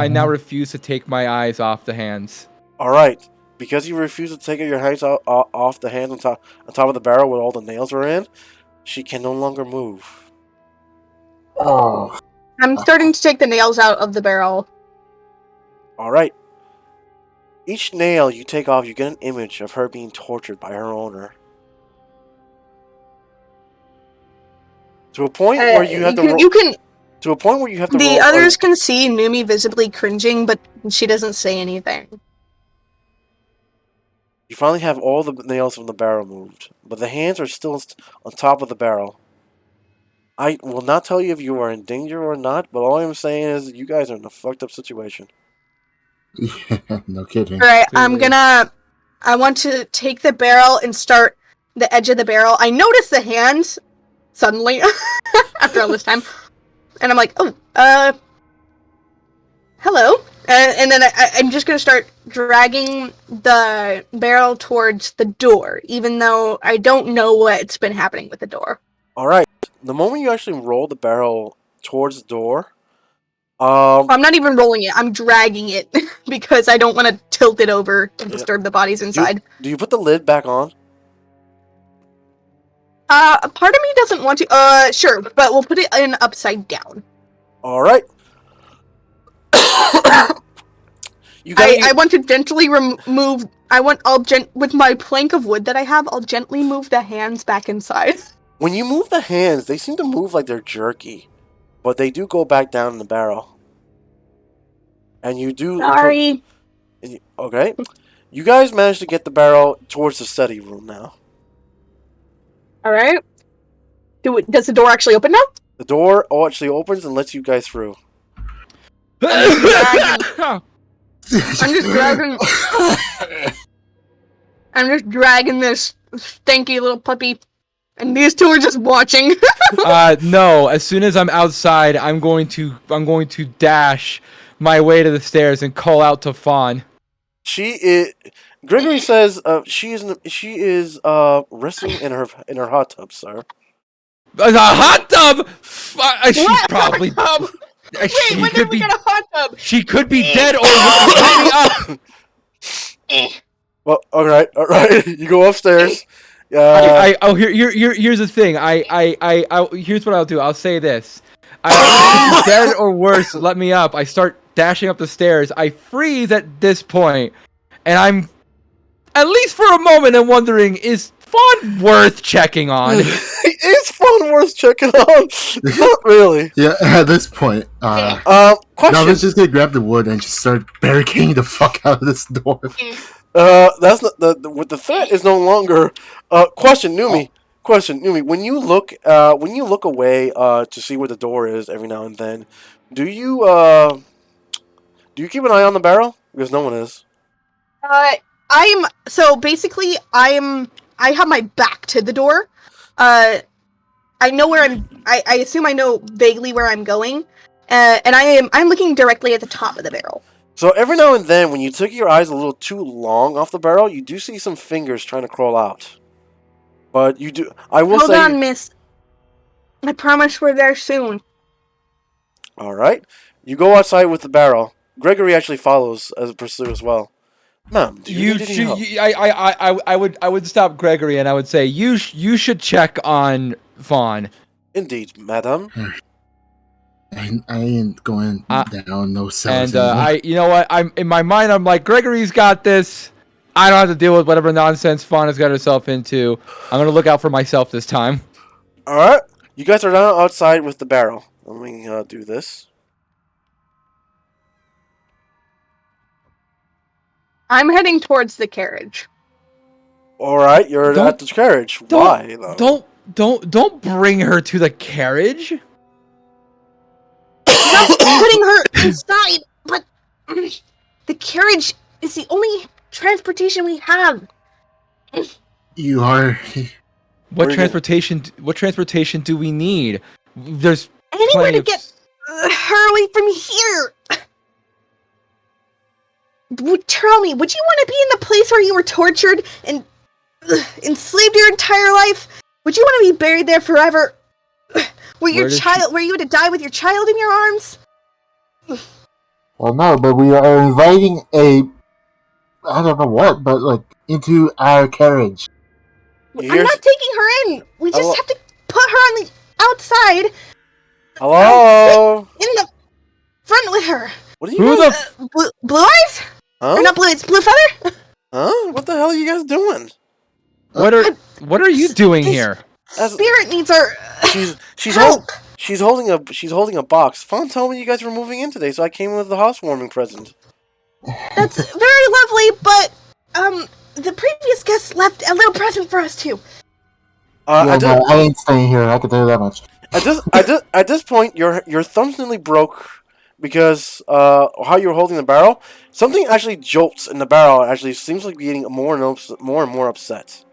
now refuse to take my eyes off the hands. All right, because you refuse to take your hands off the hands on top of the barrel where all the nails are in, she can no longer move. Oh. I'm starting to take the nails out of the barrel. All right. Each nail you take off, you get an image of her being tortured by her owner. To a point where you have to. To a point where you have to. The others can see Noomie visibly cringing, but she doesn't say anything. You finally have all the nails from the barrel moved, but the hands are still on top of the barrel. I will not tell you if you are in danger or not, but all I'm saying is you guys are in a fucked up situation. No kidding. Alright, I want to take the barrel and start the edge of the barrel. I notice the hands suddenly after all this time. And I'm like, hello. And then I'm just gonna start dragging the barrel towards the door, even though I don't know what's been happening with the door. Alright. The moment you actually roll the barrel towards the door, I'm not even rolling it. I'm dragging it because I don't want to tilt it over to disturb the bodies inside. do you put the lid back on? Part of me doesn't want to. Sure, but we'll put it in upside down. Alright. I want to gently remove. With my plank of wood that I have, I'll gently move the hands back inside. When you move the hands, they seem to move like they're jerky. But they do go back down in the barrel. And you do... Sorry. Okay. You guys managed to get the barrel towards the study room now. Alright. Does the door actually open now? The door actually opens and lets you guys through. I'm just dragging this stanky little puppy. And these two are just watching. No. As soon as I'm outside, I'm going to dash my way to the stairs and call out to Fawn. Gregory says she is resting in her hot tub, sir. A hot tub? She's probably. Wait, when did we get a hot tub? She could be dead or up. Well, all right. You go upstairs. Here's the thing. Here's what I'll do. I'll say this. She's dead or worse. Let me up. I start dashing up the stairs. I freeze at this point, and I'm at least for a moment. I'm wondering: is Fawn worth checking on? Is Fawn worth checking on? Not really. Yeah, at this point. Question. Now let's just grab the wood and just start barricading the fuck out of this door. That's not the threat is no longer. Question, Noomie. Question, Noomie. When you look away to see where the door is every now and then, do you keep an eye on the barrel? Because no one is. I have my back to the door. I know where I assume I know vaguely where I'm going, and I'm looking directly at the top of the barrel. So every now and then, when you took your eyes a little too long off the barrel, you do see some fingers trying to crawl out. But you do. I will say. Hold on, miss. I promise we're there soon. All right. You go outside with the barrel. Gregory actually follows as a pursuer as well. Ma'am, do you need any help? I would stop Gregory and I would say you should check on Fawn. Indeed, madam. I ain't going down no cells. And you know what? I'm in my mind. I'm like, Gregory's got this. I don't have to deal with whatever nonsense Fawn has got herself into. I'm gonna look out for myself this time. All right, you guys are now outside with the barrel. Let me do this. I'm heading towards the carriage. All right, you're at the carriage. Why though? Don't bring her to the carriage. Not putting her inside, but the carriage is the only transportation we have. You are. What transportation do we need? There's anywhere to get her away from here. Tell me, would you want to be in the place where you were tortured and enslaved your entire life? Would you want to be buried there forever? Where you had to die with your child in your arms? Well, no, but we are inviting I don't know what, but like into our carriage. I'm not taking her in. We just have to put her on the outside. Hello. In the front with her. What are you guys? Blue eyes? Huh? Or not blue. It's blue feather. Huh? What the hell are you guys doing? What are you doing here? Spirit needs our. She's holding a box. Fawn told me you guys were moving in today, so I came with the housewarming present. That's very lovely, but the previous guest left a little present for us too. I ain't staying here. I can tell you that much. At this point, your thumb's nearly broke because how you're holding the barrel. Something actually jolts in the barrel. And actually, seems like getting more and more upset.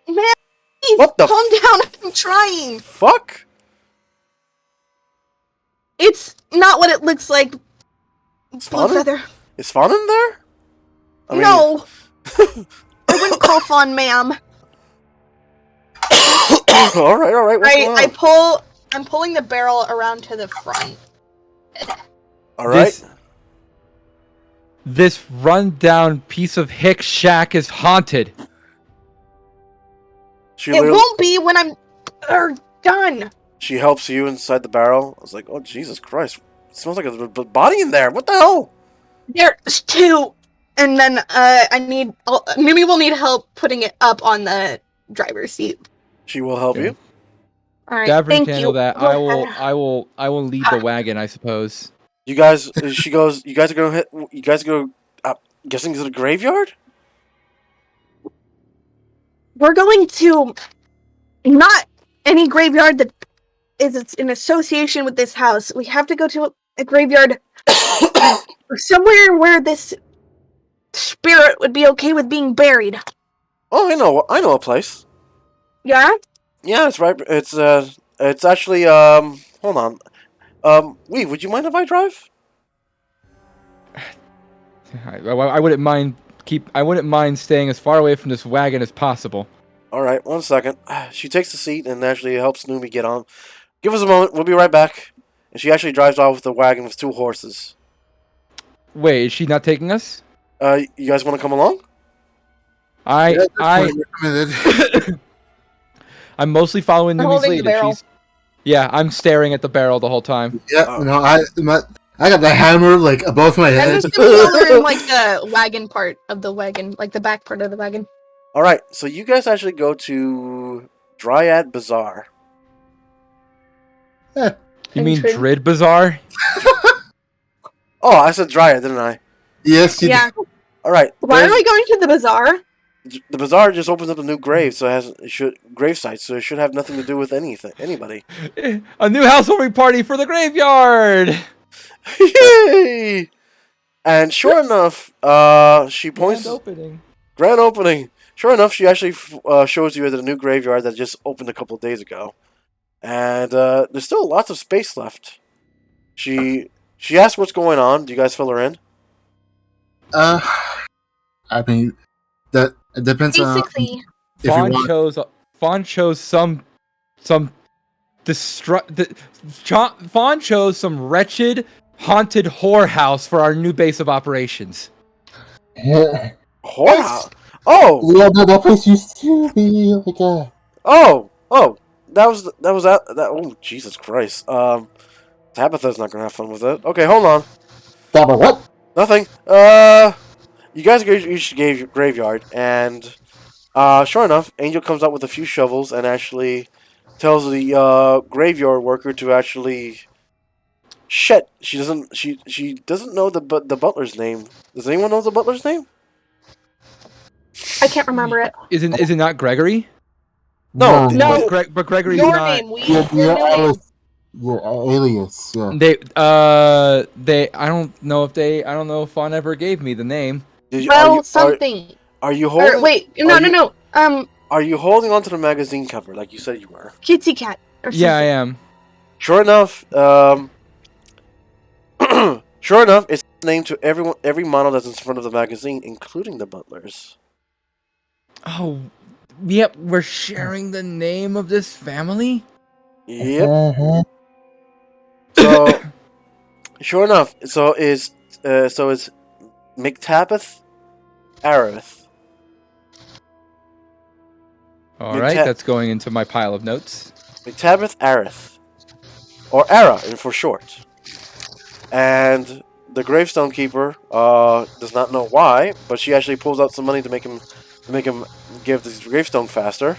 Man, please, what the calm down. I'm trying. Fuck. It's not what it looks like. Is Blue Fawn feather. Is Fawn in there? I mean- No. I wouldn't call Fawn ma'am. all right. What's going on? I'm pulling the barrel around to the front. All right. This rundown piece of hick shack is haunted. It won't be when I'm done. She helps you inside the barrel. I was like, oh, Jesus Christ. It smells like a body in there. What the hell? There's two. And then Noomie will need help putting it up on the driver's seat. She will help you. All right, Davrin thank can you. handle that. I will lead the wagon, I suppose. You guys, she goes, you guys are going to hit, you guys go, guessing to the graveyard? We're going to not any graveyard that is in association with this house. We have to go to a graveyard somewhere where this spirit would be okay with being buried. Oh, I know a place. Yeah? Yeah, it's right. It's actually, hold on. Weave, would you mind if I drive? I wouldn't mind I wouldn't mind staying as far away from this wagon as possible. All right, 1 second. She takes the seat and actually helps Noomie get on. Give us a moment. We'll be right back. And she actually drives off with the wagon with 2 horses. Wait, is she not taking us? You guys want to come along? I'm mostly following Noomie's holding the lead. barrel. Yeah, I'm staring at the barrel the whole time. Yeah, no, I got the hammer like above my I'm head. just gonna color in like the wagon part of the wagon, like the back part of the wagon. All right, so you guys actually go to Dryad Bazaar. You mean Drid Bazaar? Oh, I said Dryad, didn't I? Yes, you Yeah. All right. Why are we going to the bazaar? The bazaar just opens up a new grave, so it should grave site, so it should have nothing to do with anybody. A new housewarming party for the graveyard! Yay! And sure enough, she points. Grand opening. Sure enough, she actually shows you the new graveyard that just opened a couple of days ago, and there's still lots of space left. She asks what's going on. Do you guys fill her in? I mean, that it depends on Basically, if you want. Fawn chose some Fawn chose some wretched haunted whorehouse for our new base of operations. Wow. Oh. Yeah, no, that place used to be like a. Oh. That was that. Oh, Jesus Christ. Tabitha's not gonna have fun with it. Okay, hold on. Tabitha what? Nothing. You guys go to each graveyard, and sure enough, Angel comes out with a few shovels and actually tells the graveyard worker to actually. Shit, she doesn't know the butler's name. Does anyone know the butler's name? I can't remember it. Is it not Gregory? No. But Gregory's Your not. name, Your alias, yeah. They I don't know if Fawn ever gave me the name. Something. Are you holding? Or, wait, no. Are you holding onto the magazine cover like you said you were? Kitsy Cat. Or something. Yeah, I am. Sure enough, it's named to every model that's in front of the magazine, including the butlers. Oh, yep. We're sharing the name of this family. Yep. So, sure enough, so it's McTabbeth Arith. All right, that's going into my pile of notes. McTabbeth Arith, or Ara for short. And the gravestone keeper does not know why, but she actually pulls out some money to make him give this gravestone faster.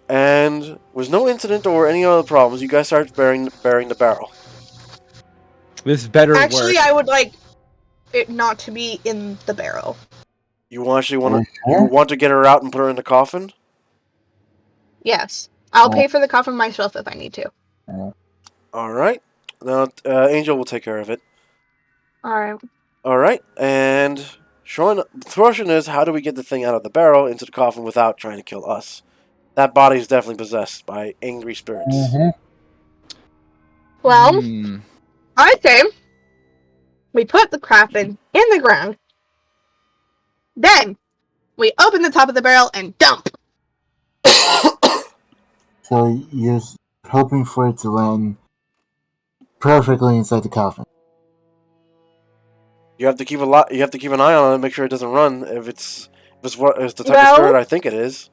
And with no incident or any other problems, you guys start burying the barrel. This better work. Actually, I would like it not to be in the barrel. You actually want to get her out and put her in the coffin? Yes. I'll pay for the coffin myself if I need to. All right. Now, Angel will take care of it. Alright. All right. And the question is, how do we get the thing out of the barrel into the coffin without trying to kill us? That body is definitely possessed by angry spirits. Well, I say we put the coffin in the ground. Then we open the top of the barrel and dump. So you're hoping for it to land perfectly inside the coffin. You have to keep You have to keep an eye on it, and make sure it doesn't run. If it's the type of spirit I think it is.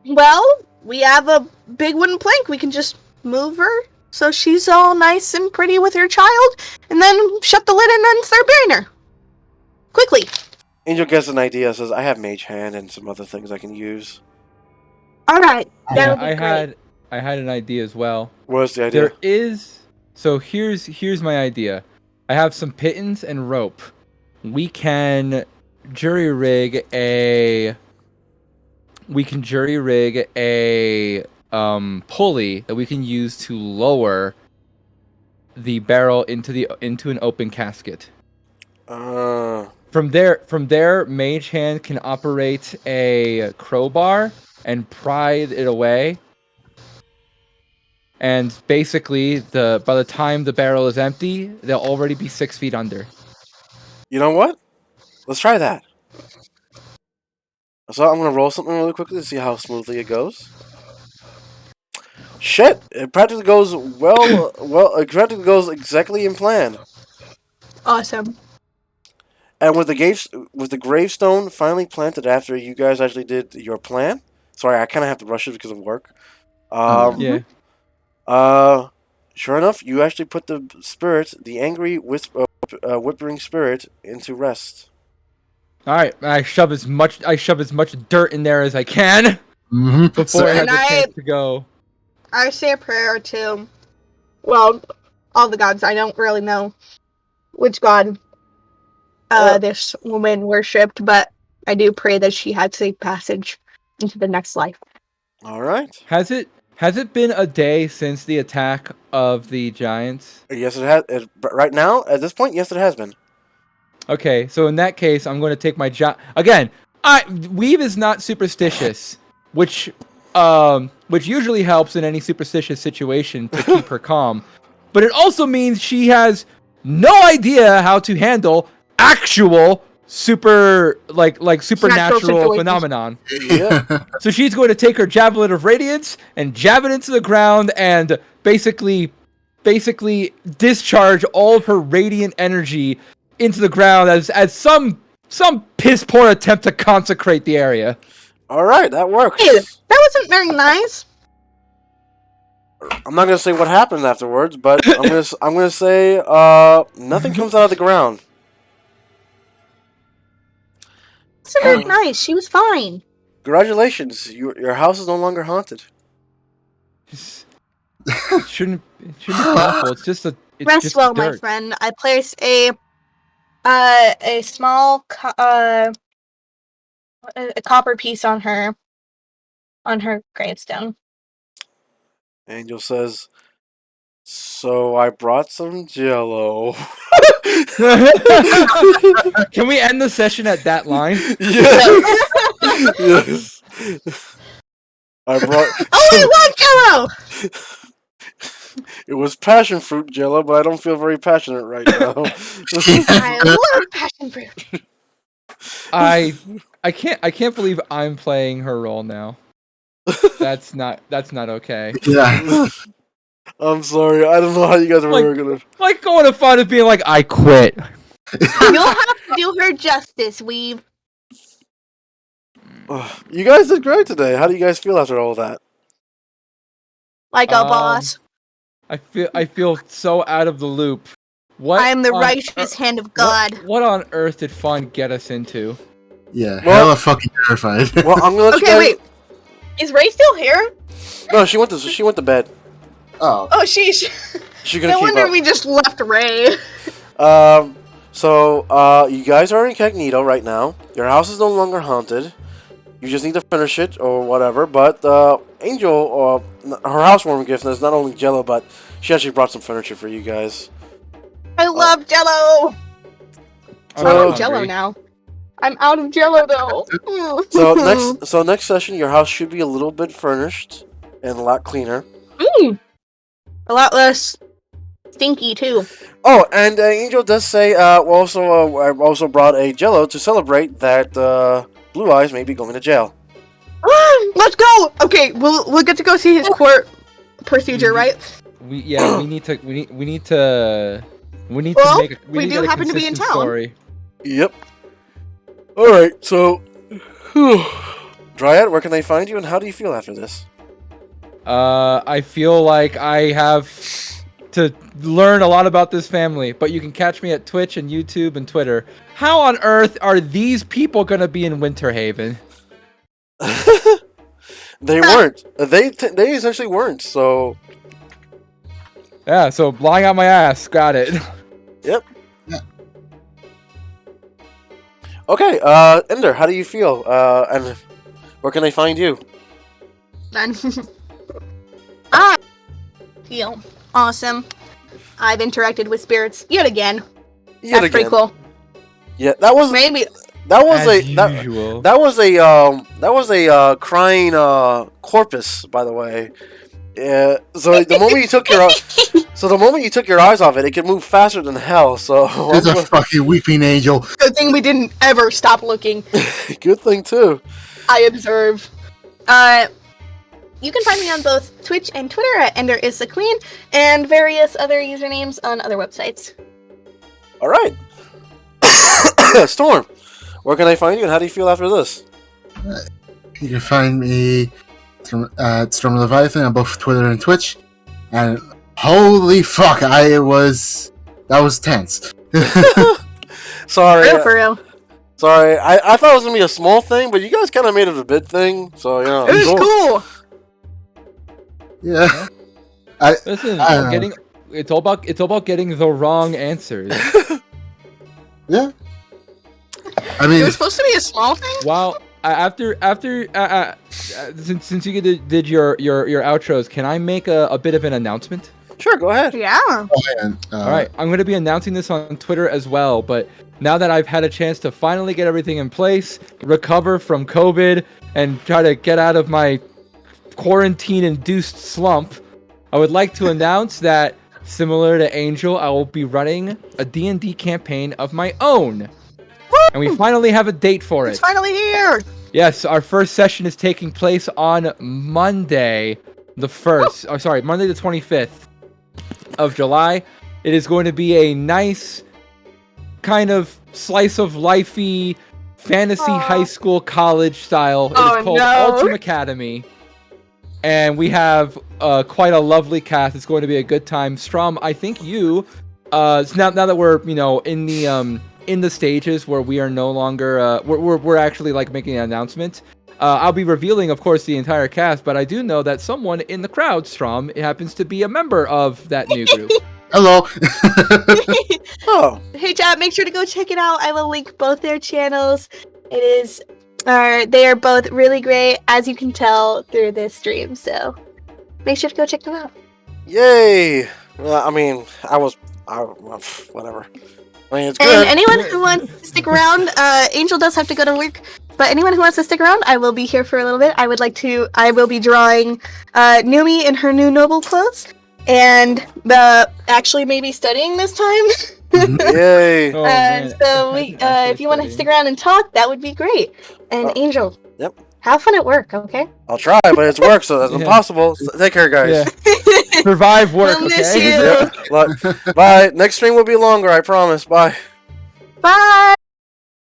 Well, we have a big wooden plank. We can just move her so she's all nice and pretty with her child, and then shut the lid and then start burying her. Quickly. Angel gets an idea. Says, "I have mage hand and some other things I can use." All right. Yeah, I had an idea as well. What's the idea? There is. So here's my idea. I have some pittons and rope. We can jury rig a pulley that we can use to lower the barrel into an open casket. From there, Mage Hand can operate a crowbar and pry it away. And basically, by the time the barrel is empty, they'll already be 6 feet under. You know what? Let's try that. So I'm gonna roll something really quickly to see how smoothly it goes. Shit! It practically goes it practically goes exactly in plan. Awesome. And with the gravestone finally planted after you guys actually did your plan. Sorry, I kind of have to rush it because of work. Yeah. Sure enough, you actually put the spirit, the angry whispering spirit, into rest. All right, I shove as much dirt in there as I can before I have the chance to go. I say a prayer to, well, all the gods. I don't really know which god this woman worshipped, but I do pray that she had safe passage into the next life. All right. Has it been a day since the attack of the giants? Yes, it has. Right now, at this point, yes, it has been. Okay, so in that case, I'm going to take my job again. Weave is not superstitious, which usually helps in any superstitious situation to keep her calm. But it also means she has no idea how to handle actual supernatural phenomenon. Yeah. So she's going to take her javelin of radiance and jab it into the ground and basically discharge all of her radiant energy into the ground as some piss poor attempt to consecrate the area. All right, that works. Hey, that wasn't very nice. I'm not gonna say what happened afterwards, but I'm gonna say nothing comes out of the ground. It wasn't very nice. She was fine. Congratulations, your house is no longer haunted. It shouldn't be awful. It's just Rest well, dirt. my friend. I place a small a copper piece on her gravestone. Angel says, "So I brought some Jello." Can we end the session at that line? Yes. I brought. Oh, I love Jello. It was passion fruit Jello, but I don't feel very passionate right now. I love passion fruit. I can't believe I'm playing her role now. That's not okay. Yeah. I'm sorry. I don't know how you guys were gonna. Like going to fun of being like, I quit. You'll have to do her justice, Weave. You guys did great today. How do you guys feel after all that? Like a boss. I feel so out of the loop. What I am the righteous hand of God. What on earth did Fun get us into? Yeah, hella fucking terrified. Well, I'm gonna let you guys... wait. Is Ray still here? No, she went to bed. Oh. Oh, sheesh. She's gonna No keep wonder up. we just left Ray. So, you guys are incognito right now. Your house is no longer haunted. You just need to finish it or whatever. But Angel, her housewarming gift is not only Jello, but she actually brought some furniture for you guys. I love Jello. I'm on Jello now. I'm out of Jello though. So next session, your house should be a little bit furnished and a lot cleaner. A lot less stinky too. Oh, and Angel does say, I also brought a Jello to celebrate that Blue Eyes may be going to jail. Let's go. Okay, we'll get to go see his court procedure, right? We need to Well, make a, we do get a happen to be in consistent town. story. Yep. Alright, so... Dryad, where can they find you, and how do you feel after this? I feel like I have to learn a lot about this family, but you can catch me at Twitch and YouTube and Twitter. How on earth are these people gonna be in Winterhaven? They weren't. They essentially weren't, so... Yeah, so lying on my ass, got it. Yep. Yeah. Okay, Ender, how do you feel? And where can they find you? Then I feel awesome. I've interacted with spirits yet again. That's pretty cool. Yeah, that was Maybe that was As a usual. that was a crying corpus, by the way. Yeah. So the moment you took your eyes off it, it could move faster than hell. So It's a fucking weeping angel. good thing we didn't ever stop looking. good thing too. I observe. You can find me on both Twitch and Twitter at Ender is the Queen, and various other usernames on other websites. All right. Storm, where can I find you, and how do you feel after this? You can find me at Strom-Davrin on both Twitter and Twitch. And holy fuck, that was tense. Sorry. For real. Sorry, I thought it was gonna be a small thing, but you guys kind of made it a big thing. So you know, It was cool. Yeah. Listen, I don't know. it's all about getting the wrong answers. Yeah. I It mean, was supposed to be a small thing. Wow. Since you did your outros, can I make a bit of an announcement? Sure, go ahead. Yeah. all All right, I'm going to be announcing this on Twitter as well, but now that I've had a chance to finally get everything in place, recover from COVID, and try to get out of my quarantine-induced slump, I would like to announce that, similar to Angel, I will be running a D&D campaign of my own. And we finally have a date for It's it. finally here. Yes, our first session is taking place on Monday, Monday the 25th of July. It is going to be a nice kind of slice of lifey fantasy high school college style. It is called Ultimate Academy. And we have quite a lovely cast. It's going to be a good time. Strom, I think you now that we're, in the stages where we are no longer we're actually like making an announcement. I'll be revealing, of course, the entire cast, but I do know that someone in the crowd, Strom, happens to be a member of that new group. hello. Oh, Hey chat, make sure to go check it out. I will link both their channels. They are both really great, as you can tell through this stream, so make sure to go check them out. yay! Well, I mean, whatever. I mean, it's good. And anyone who wants to stick around, Angel does have to go to work, but anyone who wants to stick around, I will be here for a little bit. I will be drawing Noomie in her new noble clothes, and actually maybe studying this time. Yay! Oh, man. So if you want to stick around and talk, that would be great. And Angel, Yep. have fun at work, okay? I'll try, but it's work, so that's Yeah. impossible. So take care, guys. Yeah. Survive work, We'll miss okay? you. Yep. Bye. Next stream will be longer, I promise. Bye. Bye!